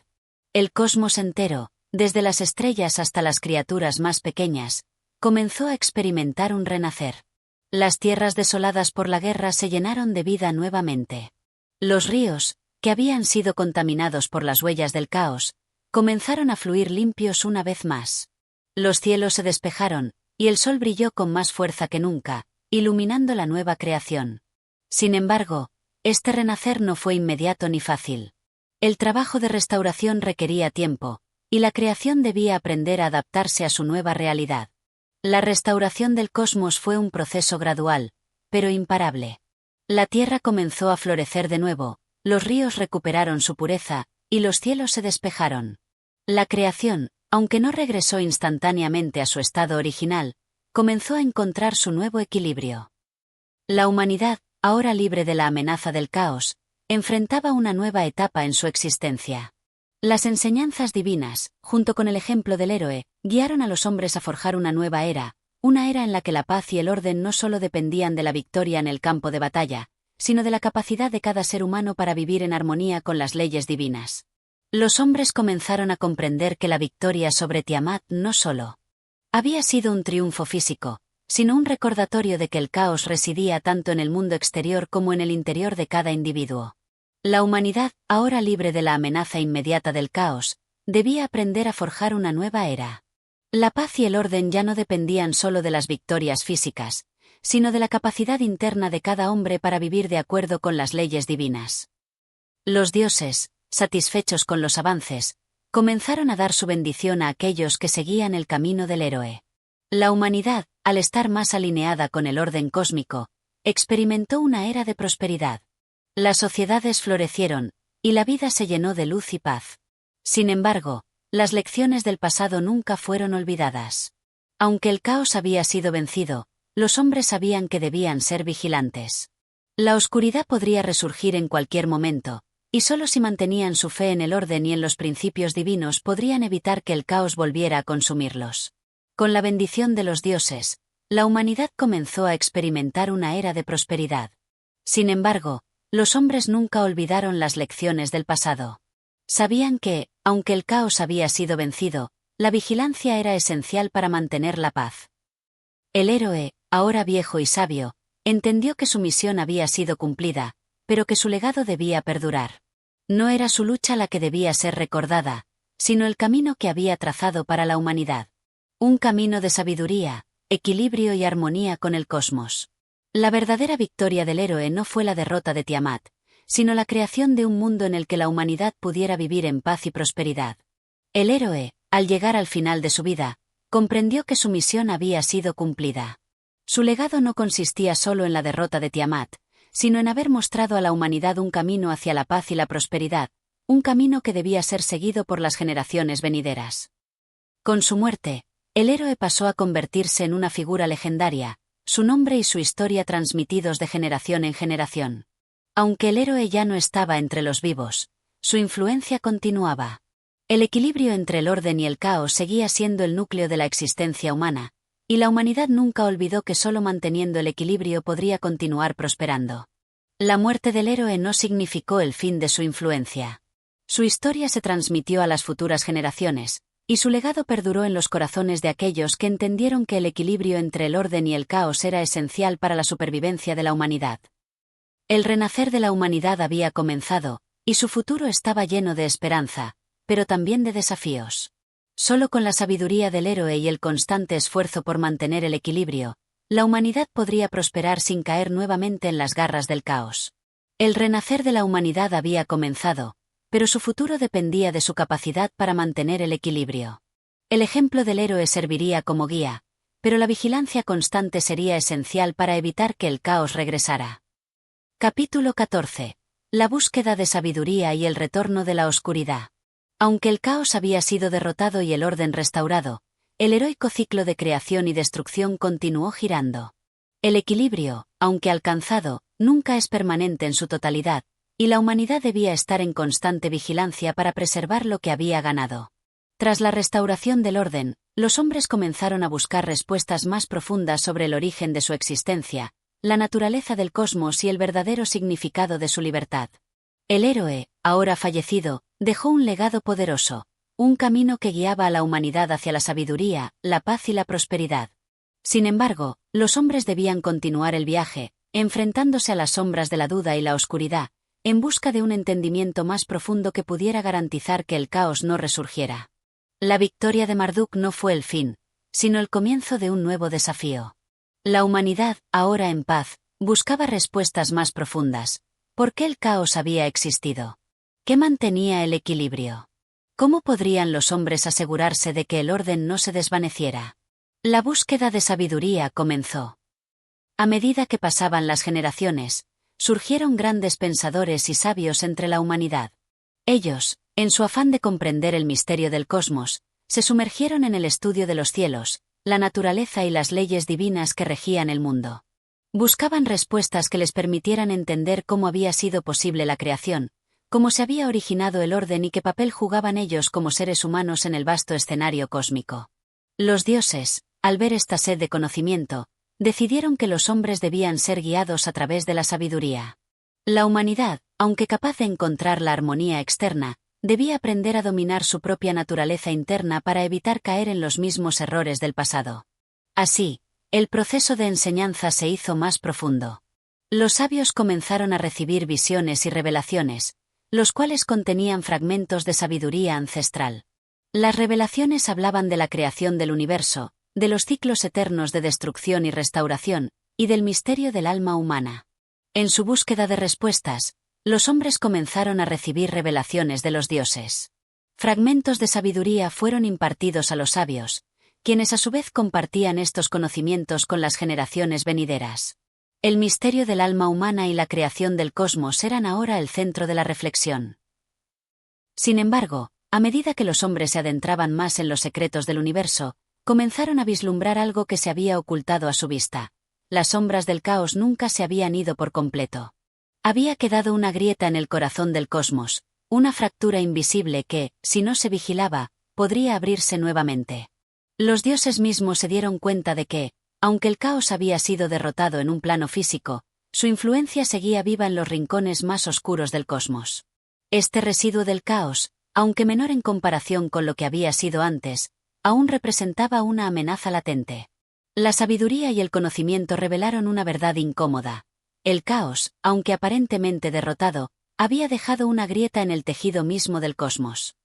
El cosmos entero, desde las estrellas hasta las criaturas más pequeñas, comenzó a experimentar un renacer. Las tierras desoladas por la guerra se llenaron de vida nuevamente. Los ríos, que habían sido contaminados por las huellas del caos, comenzaron a fluir limpios una vez más. Los cielos se despejaron, y el sol brilló con más fuerza que nunca, iluminando la nueva creación. Sin embargo, este renacer no fue inmediato ni fácil. El trabajo de restauración requería tiempo, y la creación debía aprender a adaptarse a su nueva realidad. La restauración del cosmos fue un proceso gradual, pero imparable. La tierra comenzó a florecer de nuevo, los ríos recuperaron su pureza, y los cielos se despejaron. La creación, aunque no regresó instantáneamente a su estado original, comenzó a encontrar su nuevo equilibrio. La humanidad, ahora libre de la amenaza del caos, enfrentaba una nueva etapa en su existencia. Las enseñanzas divinas, junto con el ejemplo del héroe, guiaron a los hombres a forjar una era en la que la paz y el orden no solo dependían de la victoria en el campo de batalla, sino de la capacidad de cada ser humano para vivir en armonía con las leyes divinas. Los hombres comenzaron a comprender que la victoria sobre Tiamat no solo había sido un triunfo físico, sino un recordatorio de que el caos residía tanto en el mundo exterior como en el interior de cada individuo. La humanidad, ahora libre de la amenaza inmediata del caos, debía aprender a forjar una nueva era. La paz y el orden ya no dependían solo de las victorias físicas, sino de la capacidad interna de cada hombre para vivir de acuerdo con las leyes divinas. Los dioses, satisfechos con los avances, comenzaron a dar su bendición a aquellos que seguían el camino del héroe. La humanidad, al estar más alineada con el orden cósmico, experimentó una era de prosperidad. Las sociedades florecieron, y la vida se llenó de luz y paz. Sin embargo, las lecciones del pasado nunca fueron olvidadas. Aunque el caos había sido vencido, los hombres sabían que debían ser vigilantes. La oscuridad podría resurgir en cualquier momento, y solo si mantenían su fe en el orden y en los principios divinos podrían evitar que el caos volviera a consumirlos. Con la bendición de los dioses, la humanidad comenzó a experimentar una era de prosperidad. Sin embargo, los hombres nunca olvidaron las lecciones del pasado. Sabían que, aunque el caos había sido vencido, la vigilancia era esencial para mantener la paz. El héroe, ahora viejo y sabio, entendió que su misión había sido cumplida, pero que su legado debía perdurar. No era su lucha la que debía ser recordada, sino el camino que había trazado para la humanidad. Un camino de sabiduría, equilibrio y armonía con el cosmos. La verdadera victoria del héroe no fue la derrota de Tiamat, sino la creación de un mundo en el que la humanidad pudiera vivir en paz y prosperidad. El héroe, al llegar al final de su vida, comprendió que su misión había sido cumplida. Su legado no consistía solo en la derrota de Tiamat, sino en haber mostrado a la humanidad un camino hacia la paz y la prosperidad, un camino que debía ser seguido por las generaciones venideras. Con su muerte, el héroe pasó a convertirse en una figura legendaria, su nombre y su historia transmitidos de generación en generación. Aunque el héroe ya no estaba entre los vivos, su influencia continuaba. El equilibrio entre el orden y el caos seguía siendo el núcleo de la existencia humana, y la humanidad nunca olvidó que solo manteniendo el equilibrio podría continuar prosperando. La muerte del héroe no significó el fin de su influencia. Su historia se transmitió a las futuras generaciones, y su legado perduró en los corazones de aquellos que entendieron que el equilibrio entre el orden y el caos era esencial para la supervivencia de la humanidad. El renacer de la humanidad había comenzado, y su futuro estaba lleno de esperanza, pero también de desafíos. Solo con la sabiduría del héroe y el constante esfuerzo por mantener el equilibrio, la humanidad podría prosperar sin caer nuevamente en las garras del caos. El renacer de la humanidad había comenzado, pero su futuro dependía de su capacidad para mantener el equilibrio. El ejemplo del héroe serviría como guía, pero la vigilancia constante sería esencial para evitar que el caos regresara. Capítulo 14. La búsqueda de sabiduría y el retorno de la oscuridad. Aunque el caos había sido derrotado y el orden restaurado, el heroico ciclo de creación y destrucción continuó girando. El equilibrio, aunque alcanzado, nunca es permanente en su totalidad, y la humanidad debía estar en constante vigilancia para preservar lo que había ganado. Tras la restauración del orden, los hombres comenzaron a buscar respuestas más profundas sobre el origen de su existencia, la naturaleza del cosmos y el verdadero significado de su libertad. El héroe, ahora fallecido, dejó un legado poderoso, un camino que guiaba a la humanidad hacia la sabiduría, la paz y la prosperidad. Sin embargo, los hombres debían continuar el viaje, enfrentándose a las sombras de la duda y la oscuridad, en busca de un entendimiento más profundo que pudiera garantizar que el caos no resurgiera. La victoria de Marduk no fue el fin, sino el comienzo de un nuevo desafío. La humanidad, ahora en paz, buscaba respuestas más profundas. ¿Por qué el caos había existido? ¿Qué mantenía el equilibrio? ¿Cómo podrían los hombres asegurarse de que el orden no se desvaneciera? La búsqueda de sabiduría comenzó. A medida que pasaban las generaciones, surgieron grandes pensadores y sabios entre la humanidad. Ellos, en su afán de comprender el misterio del cosmos, se sumergieron en el estudio de los cielos, la naturaleza y las leyes divinas que regían el mundo. Buscaban respuestas que les permitieran entender cómo había sido posible la creación, cómo se había originado el orden y qué papel jugaban ellos como seres humanos en el vasto escenario cósmico. Los dioses, al ver esta sed de conocimiento, decidieron que los hombres debían ser guiados a través de la sabiduría. La humanidad, aunque capaz de encontrar la armonía externa, debía aprender a dominar su propia naturaleza interna para evitar caer en los mismos errores del pasado. Así, el proceso de enseñanza se hizo más profundo. Los sabios comenzaron a recibir visiones y revelaciones, los cuales contenían fragmentos de sabiduría ancestral. Las revelaciones hablaban de la creación del universo, de los ciclos eternos de destrucción y restauración, y del misterio del alma humana. En su búsqueda de respuestas, los hombres comenzaron a recibir revelaciones de los dioses. Fragmentos de sabiduría fueron impartidos a los sabios, quienes a su vez compartían estos conocimientos con las generaciones venideras. El misterio del alma humana y la creación del cosmos eran ahora el centro de la reflexión. Sin embargo, a medida que los hombres se adentraban más en los secretos del universo, comenzaron a vislumbrar algo que se había ocultado a su vista. Las sombras del caos nunca se habían ido por completo. Había quedado una grieta en el corazón del cosmos, una fractura invisible que, si no se vigilaba, podría abrirse nuevamente. Los dioses mismos se dieron cuenta de que, aunque el caos había sido derrotado en un plano físico, su influencia seguía viva en los rincones más oscuros del cosmos. Este residuo del caos, aunque menor en comparación con lo que había sido antes, aún representaba una amenaza latente. La sabiduría y el conocimiento revelaron una verdad incómoda. El caos, aunque aparentemente derrotado, había dejado una grieta en el tejido mismo del cosmos.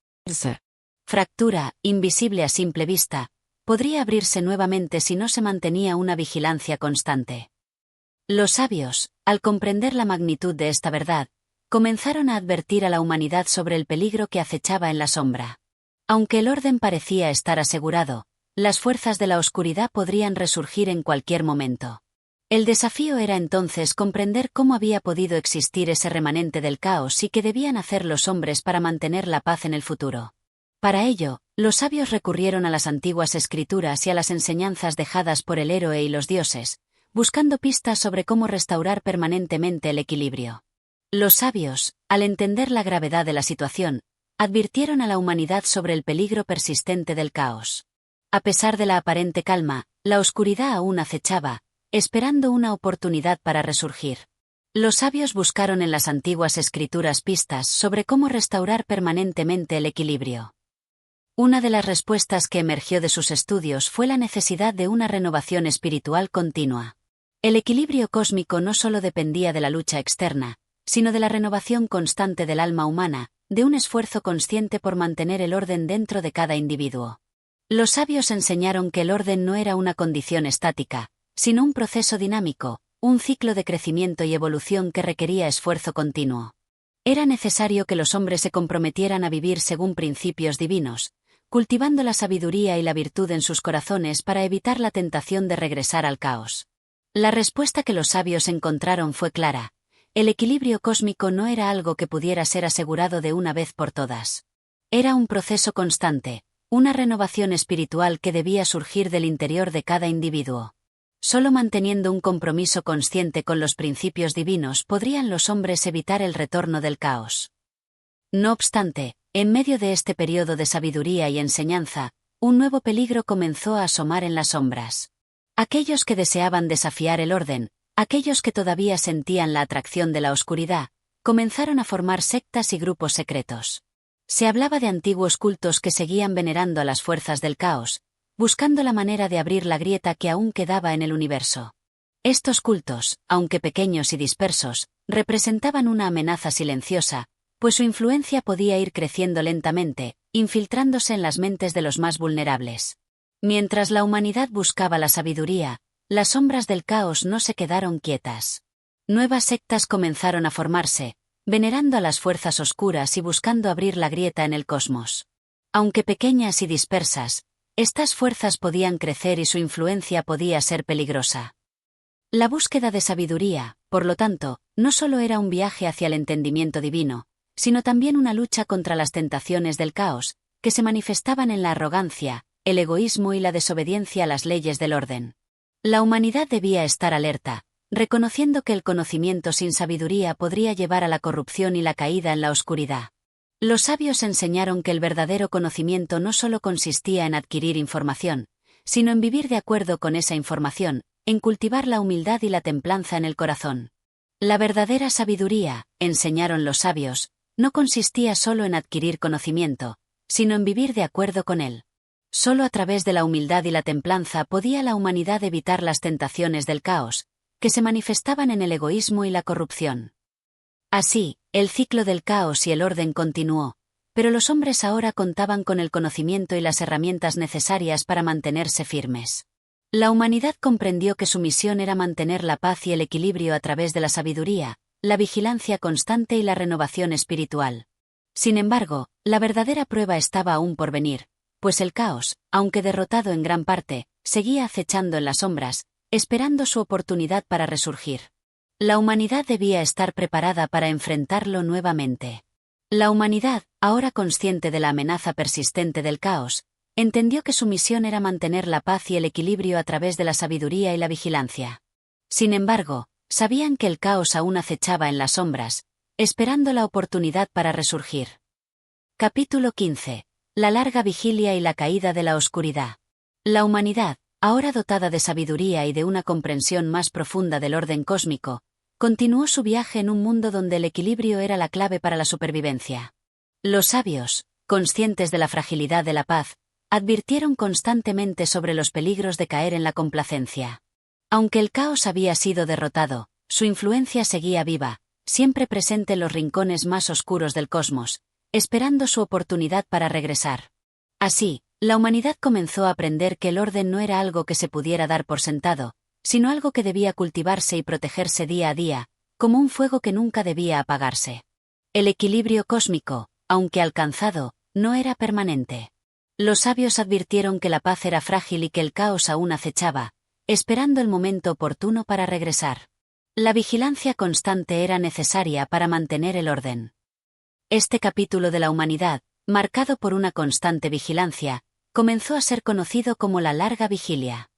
Fractura, invisible a simple vista, podría abrirse nuevamente si no se mantenía una vigilancia constante. Los sabios, al comprender la magnitud de esta verdad, comenzaron a advertir a la humanidad sobre el peligro que acechaba en la sombra. Aunque el orden parecía estar asegurado, las fuerzas de la oscuridad podrían resurgir en cualquier momento. El desafío era entonces comprender cómo había podido existir ese remanente del caos y qué debían hacer los hombres para mantener la paz en el futuro. Para ello, los sabios recurrieron a las antiguas escrituras y a las enseñanzas dejadas por el héroe y los dioses, buscando pistas sobre cómo restaurar permanentemente el equilibrio. Los sabios, al entender la gravedad de la situación, advirtieron a la humanidad sobre el peligro persistente del caos. A pesar de la aparente calma, la oscuridad aún acechaba, esperando una oportunidad para resurgir. Los sabios buscaron en las antiguas escrituras pistas sobre cómo restaurar permanentemente el equilibrio. Una de las respuestas que emergió de sus estudios fue la necesidad de una renovación espiritual continua. El equilibrio cósmico no solo dependía de la lucha externa, sino de la renovación constante del alma humana, de un esfuerzo consciente por mantener el orden dentro de cada individuo. Los sabios enseñaron que el orden no era una condición estática, sino un proceso dinámico, un ciclo de crecimiento y evolución que requería esfuerzo continuo. Era necesario que los hombres se comprometieran a vivir según principios divinos, cultivando la sabiduría y la virtud en sus corazones para evitar la tentación de regresar al caos. La respuesta que los sabios encontraron fue clara: el equilibrio cósmico no era algo que pudiera ser asegurado de una vez por todas. Era un proceso constante, una renovación espiritual que debía surgir del interior de cada individuo. Solo manteniendo un compromiso consciente con los principios divinos podrían los hombres evitar el retorno del caos. No obstante, en medio de este periodo de sabiduría y enseñanza, un nuevo peligro comenzó a asomar en las sombras. Aquellos que deseaban desafiar el orden, aquellos que todavía sentían la atracción de la oscuridad, comenzaron a formar sectas y grupos secretos. Se hablaba de antiguos cultos que seguían venerando a las fuerzas del caos, buscando la manera de abrir la grieta que aún quedaba en el universo. Estos cultos, aunque pequeños y dispersos, representaban una amenaza silenciosa, pues su influencia podía ir creciendo lentamente, infiltrándose en las mentes de los más vulnerables. Mientras la humanidad buscaba la sabiduría, las sombras del caos no se quedaron quietas. Nuevas sectas comenzaron a formarse, venerando a las fuerzas oscuras y buscando abrir la grieta en el cosmos. Aunque pequeñas y dispersas, estas fuerzas podían crecer y su influencia podía ser peligrosa. La búsqueda de sabiduría, por lo tanto, no solo era un viaje hacia el entendimiento divino, sino también una lucha contra las tentaciones del caos, que se manifestaban en la arrogancia, el egoísmo y la desobediencia a las leyes del orden. La humanidad debía estar alerta, reconociendo que el conocimiento sin sabiduría podría llevar a la corrupción y la caída en la oscuridad. Los sabios enseñaron que el verdadero conocimiento no solo consistía en adquirir información, sino en vivir de acuerdo con esa información, en cultivar la humildad y la templanza en el corazón. La verdadera sabiduría, enseñaron los sabios, no consistía solo en adquirir conocimiento, sino en vivir de acuerdo con él. Solo a través de la humildad y la templanza podía la humanidad evitar las tentaciones del caos, que se manifestaban en el egoísmo y la corrupción. Así, el ciclo del caos y el orden continuó, pero los hombres ahora contaban con el conocimiento y las herramientas necesarias para mantenerse firmes. La humanidad comprendió que su misión era mantener la paz y el equilibrio a través de la sabiduría, la vigilancia constante y la renovación espiritual. Sin embargo, la verdadera prueba estaba aún por venir, pues el caos, aunque derrotado en gran parte, seguía acechando en las sombras, esperando su oportunidad para resurgir. La humanidad debía estar preparada para enfrentarlo nuevamente. La humanidad, ahora consciente de la amenaza persistente del caos, entendió que su misión era mantener la paz y el equilibrio a través de la sabiduría y la vigilancia. Sin embargo, sabían que el caos aún acechaba en las sombras, esperando la oportunidad para resurgir. Capítulo 15. La larga vigilia y la caída de la oscuridad. La humanidad, ahora dotada de sabiduría y de una comprensión más profunda del orden cósmico, continuó su viaje en un mundo donde el equilibrio era la clave para la supervivencia. Los sabios, conscientes de la fragilidad de la paz, advirtieron constantemente sobre los peligros de caer en la complacencia. Aunque el caos había sido derrotado, su influencia seguía viva, siempre presente en los rincones más oscuros del cosmos, esperando su oportunidad para regresar. Así, la humanidad comenzó a aprender que el orden no era algo que se pudiera dar por sentado, sino algo que debía cultivarse y protegerse día a día, como un fuego que nunca debía apagarse. El equilibrio cósmico, aunque alcanzado, no era permanente. Los sabios advirtieron que la paz era frágil y que el caos aún acechaba, esperando el momento oportuno para regresar. La vigilancia constante era necesaria para mantener el orden. Este capítulo de la humanidad, marcado por una constante vigilancia, comenzó a ser conocido como la Larga Vigilia.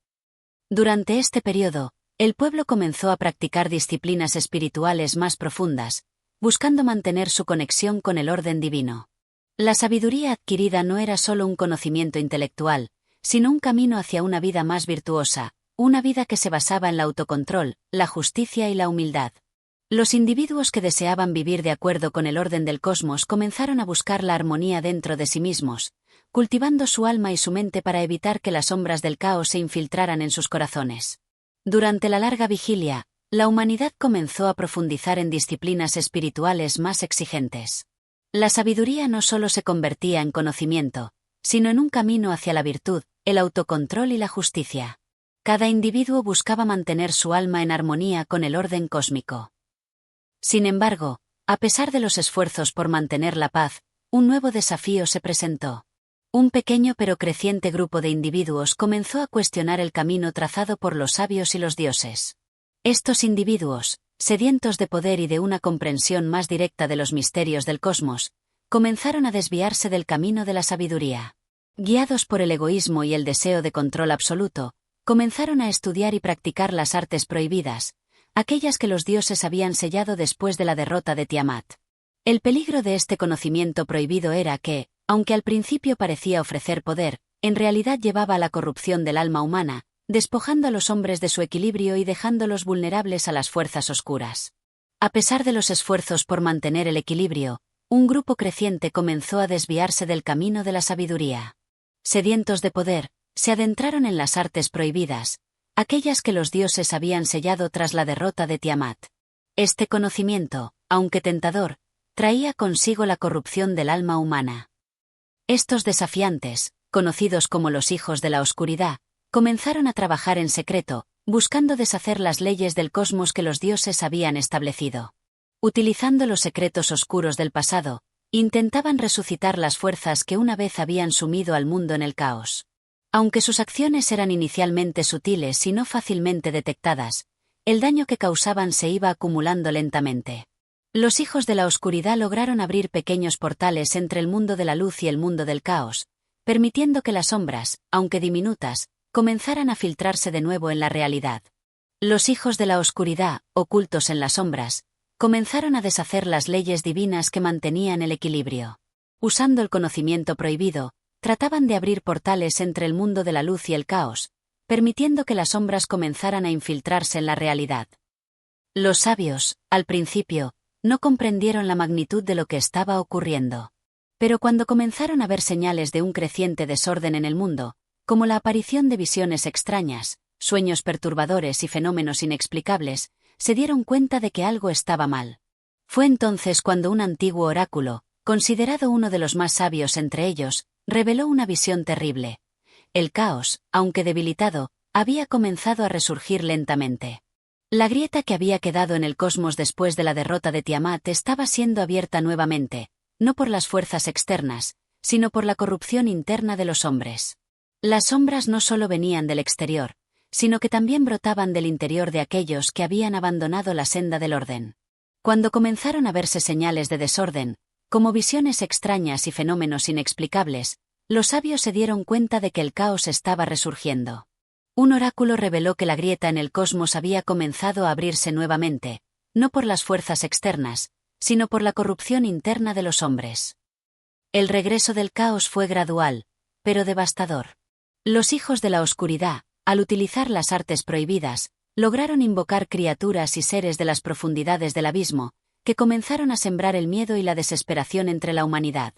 Durante este periodo, el pueblo comenzó a practicar disciplinas espirituales más profundas, buscando mantener su conexión con el orden divino. La sabiduría adquirida no era solo un conocimiento intelectual, sino un camino hacia una vida más virtuosa, una vida que se basaba en el autocontrol, la justicia y la humildad. Los individuos que deseaban vivir de acuerdo con el orden del cosmos comenzaron a buscar la armonía dentro de sí mismos, cultivando su alma y su mente para evitar que las sombras del caos se infiltraran en sus corazones. Durante la Larga Vigilia, la humanidad comenzó a profundizar en disciplinas espirituales más exigentes. La sabiduría no solo se convertía en conocimiento, sino en un camino hacia la virtud, el autocontrol y la justicia. Cada individuo buscaba mantener su alma en armonía con el orden cósmico. Sin embargo, a pesar de los esfuerzos por mantener la paz, un nuevo desafío se presentó. Un pequeño pero creciente grupo de individuos comenzó a cuestionar el camino trazado por los sabios y los dioses. Estos individuos, sedientos de poder y de una comprensión más directa de los misterios del cosmos, comenzaron a desviarse del camino de la sabiduría. Guiados por el egoísmo y el deseo de control absoluto, comenzaron a estudiar y practicar las artes prohibidas, aquellas que los dioses habían sellado después de la derrota de Tiamat. El peligro de este conocimiento prohibido era que, aunque al principio parecía ofrecer poder, en realidad llevaba a la corrupción del alma humana, despojando a los hombres de su equilibrio y dejándolos vulnerables a las fuerzas oscuras. A pesar de los esfuerzos por mantener el equilibrio, un grupo creciente comenzó a desviarse del camino de la sabiduría. Sedientos de poder, se adentraron en las artes prohibidas, aquellas que los dioses habían sellado tras la derrota de Tiamat. Este conocimiento, aunque tentador, traía consigo la corrupción del alma humana. Estos desafiantes, conocidos como los hijos de la oscuridad, comenzaron a trabajar en secreto, buscando deshacer las leyes del cosmos que los dioses habían establecido. Utilizando los secretos oscuros del pasado, intentaban resucitar las fuerzas que una vez habían sumido al mundo en el caos. Aunque sus acciones eran inicialmente sutiles y no fácilmente detectadas, el daño que causaban se iba acumulando lentamente. Los hijos de la oscuridad lograron abrir pequeños portales entre el mundo de la luz y el mundo del caos, permitiendo que las sombras, aunque diminutas, comenzaran a filtrarse de nuevo en la realidad. Los hijos de la oscuridad, ocultos en las sombras, comenzaron a deshacer las leyes divinas que mantenían el equilibrio. Usando el conocimiento prohibido, trataban de abrir portales entre el mundo de la luz y el caos, permitiendo que las sombras comenzaran a infiltrarse en la realidad. Los sabios, al principio, no comprendieron la magnitud de lo que estaba ocurriendo. Pero cuando comenzaron a ver señales de un creciente desorden en el mundo, como la aparición de visiones extrañas, sueños perturbadores y fenómenos inexplicables, se dieron cuenta de que algo estaba mal. Fue entonces cuando un antiguo oráculo, considerado uno de los más sabios entre ellos, reveló una visión terrible. El caos, aunque debilitado, había comenzado a resurgir lentamente. La grieta que había quedado en el cosmos después de la derrota de Tiamat estaba siendo abierta nuevamente, no por las fuerzas externas, sino por la corrupción interna de los hombres. Las sombras no solo venían del exterior, sino que también brotaban del interior de aquellos que habían abandonado la senda del orden. Cuando comenzaron a verse señales de desorden, como visiones extrañas y fenómenos inexplicables, los sabios se dieron cuenta de que el caos estaba resurgiendo. Un oráculo reveló que la grieta en el cosmos había comenzado a abrirse nuevamente, no por las fuerzas externas, sino por la corrupción interna de los hombres. El regreso del caos fue gradual, pero devastador. Los hijos de la oscuridad, al utilizar las artes prohibidas, lograron invocar criaturas y seres de las profundidades del abismo, que comenzaron a sembrar el miedo y la desesperación entre la humanidad.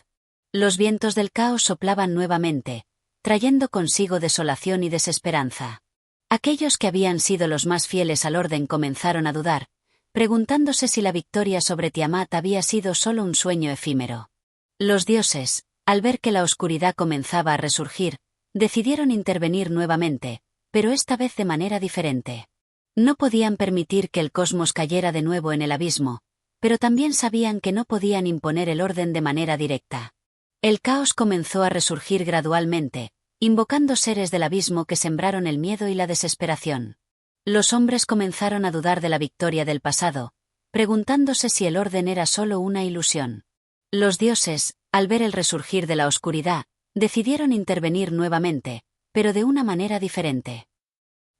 Los vientos del caos soplaban nuevamente, trayendo consigo desolación y desesperanza. Aquellos que habían sido los más fieles al orden comenzaron a dudar, preguntándose si la victoria sobre Tiamat había sido solo un sueño efímero. Los dioses, al ver que la oscuridad comenzaba a resurgir, decidieron intervenir nuevamente, pero esta vez de manera diferente. No podían permitir que el cosmos cayera de nuevo en el abismo, pero también sabían que no podían imponer el orden de manera directa. El caos comenzó a resurgir gradualmente, invocando seres del abismo que sembraron el miedo y la desesperación. Los hombres comenzaron a dudar de la victoria del pasado, preguntándose si el orden era solo una ilusión. Los dioses, al ver el resurgir de la oscuridad, decidieron intervenir nuevamente, pero de una manera diferente.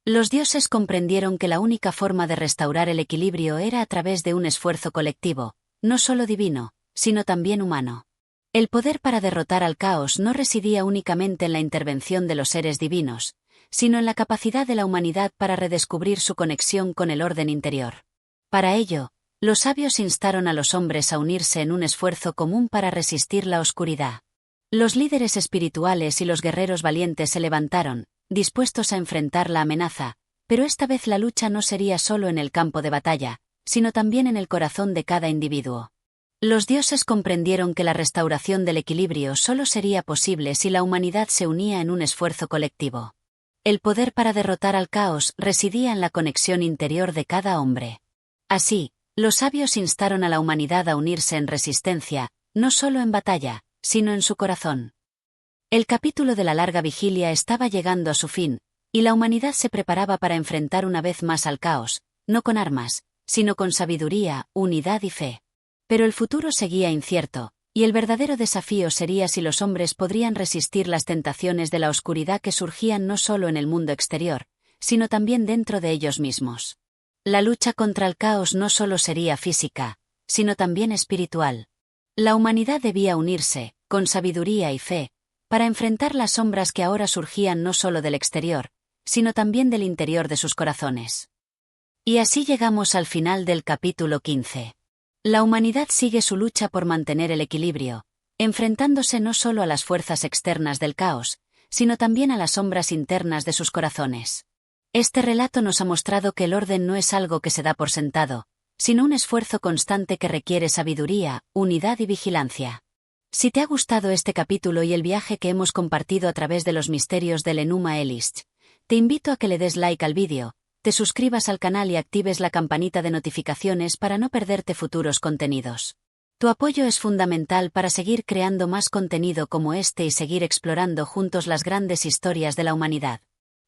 Los dioses comprendieron que la única forma de restaurar el equilibrio era a través de un esfuerzo colectivo, no solo divino, sino también humano. El poder para derrotar al caos no residía únicamente en la intervención de los seres divinos, sino en la capacidad de la humanidad para redescubrir su conexión con el orden interior. Para ello, los sabios instaron a los hombres a unirse en un esfuerzo común para resistir la oscuridad. Los líderes espirituales y los guerreros valientes se levantaron, dispuestos a enfrentar la amenaza, pero esta vez la lucha no sería solo en el campo de batalla, sino también en el corazón de cada individuo. Los dioses comprendieron que la restauración del equilibrio solo sería posible si la humanidad se unía en un esfuerzo colectivo. El poder para derrotar al caos residía en la conexión interior de cada hombre. Así, los sabios instaron a la humanidad a unirse en resistencia, no solo en batalla, sino en su corazón. El capítulo de la larga vigilia estaba llegando a su fin, y la humanidad se preparaba para enfrentar una vez más al caos, no con armas, sino con sabiduría, unidad y fe. Pero el futuro seguía incierto, y el verdadero desafío sería si los hombres podrían resistir las tentaciones de la oscuridad que surgían no solo en el mundo exterior, sino también dentro de ellos mismos. La lucha contra el caos no solo sería física, sino también espiritual. La humanidad debía unirse, con sabiduría y fe, para enfrentar las sombras que ahora surgían no solo del exterior, sino también del interior de sus corazones. Y así llegamos al final del capítulo 15. La humanidad sigue su lucha por mantener el equilibrio, enfrentándose no solo a las fuerzas externas del caos, sino también a las sombras internas de sus corazones. Este relato nos ha mostrado que el orden no es algo que se da por sentado, sino un esfuerzo constante que requiere sabiduría, unidad y vigilancia. Si te ha gustado este capítulo y el viaje que hemos compartido a través de los misterios del Enuma Elish, te invito a que le des like al vídeo, te suscribas al canal y actives la campanita de notificaciones para no perderte futuros contenidos. Tu apoyo es fundamental para seguir creando más contenido como este y seguir explorando juntos las grandes historias de la humanidad.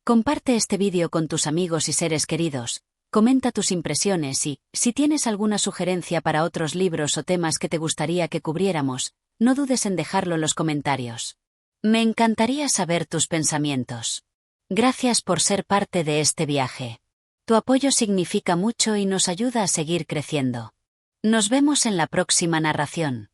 Comparte este vídeo con tus amigos y seres queridos, comenta tus impresiones y, si tienes alguna sugerencia para otros libros o temas que te gustaría que cubriéramos, no dudes en dejarlo en los comentarios. Me encantaría saber tus pensamientos. Gracias por ser parte de este viaje. Tu apoyo significa mucho y nos ayuda a seguir creciendo. Nos vemos en la próxima narración.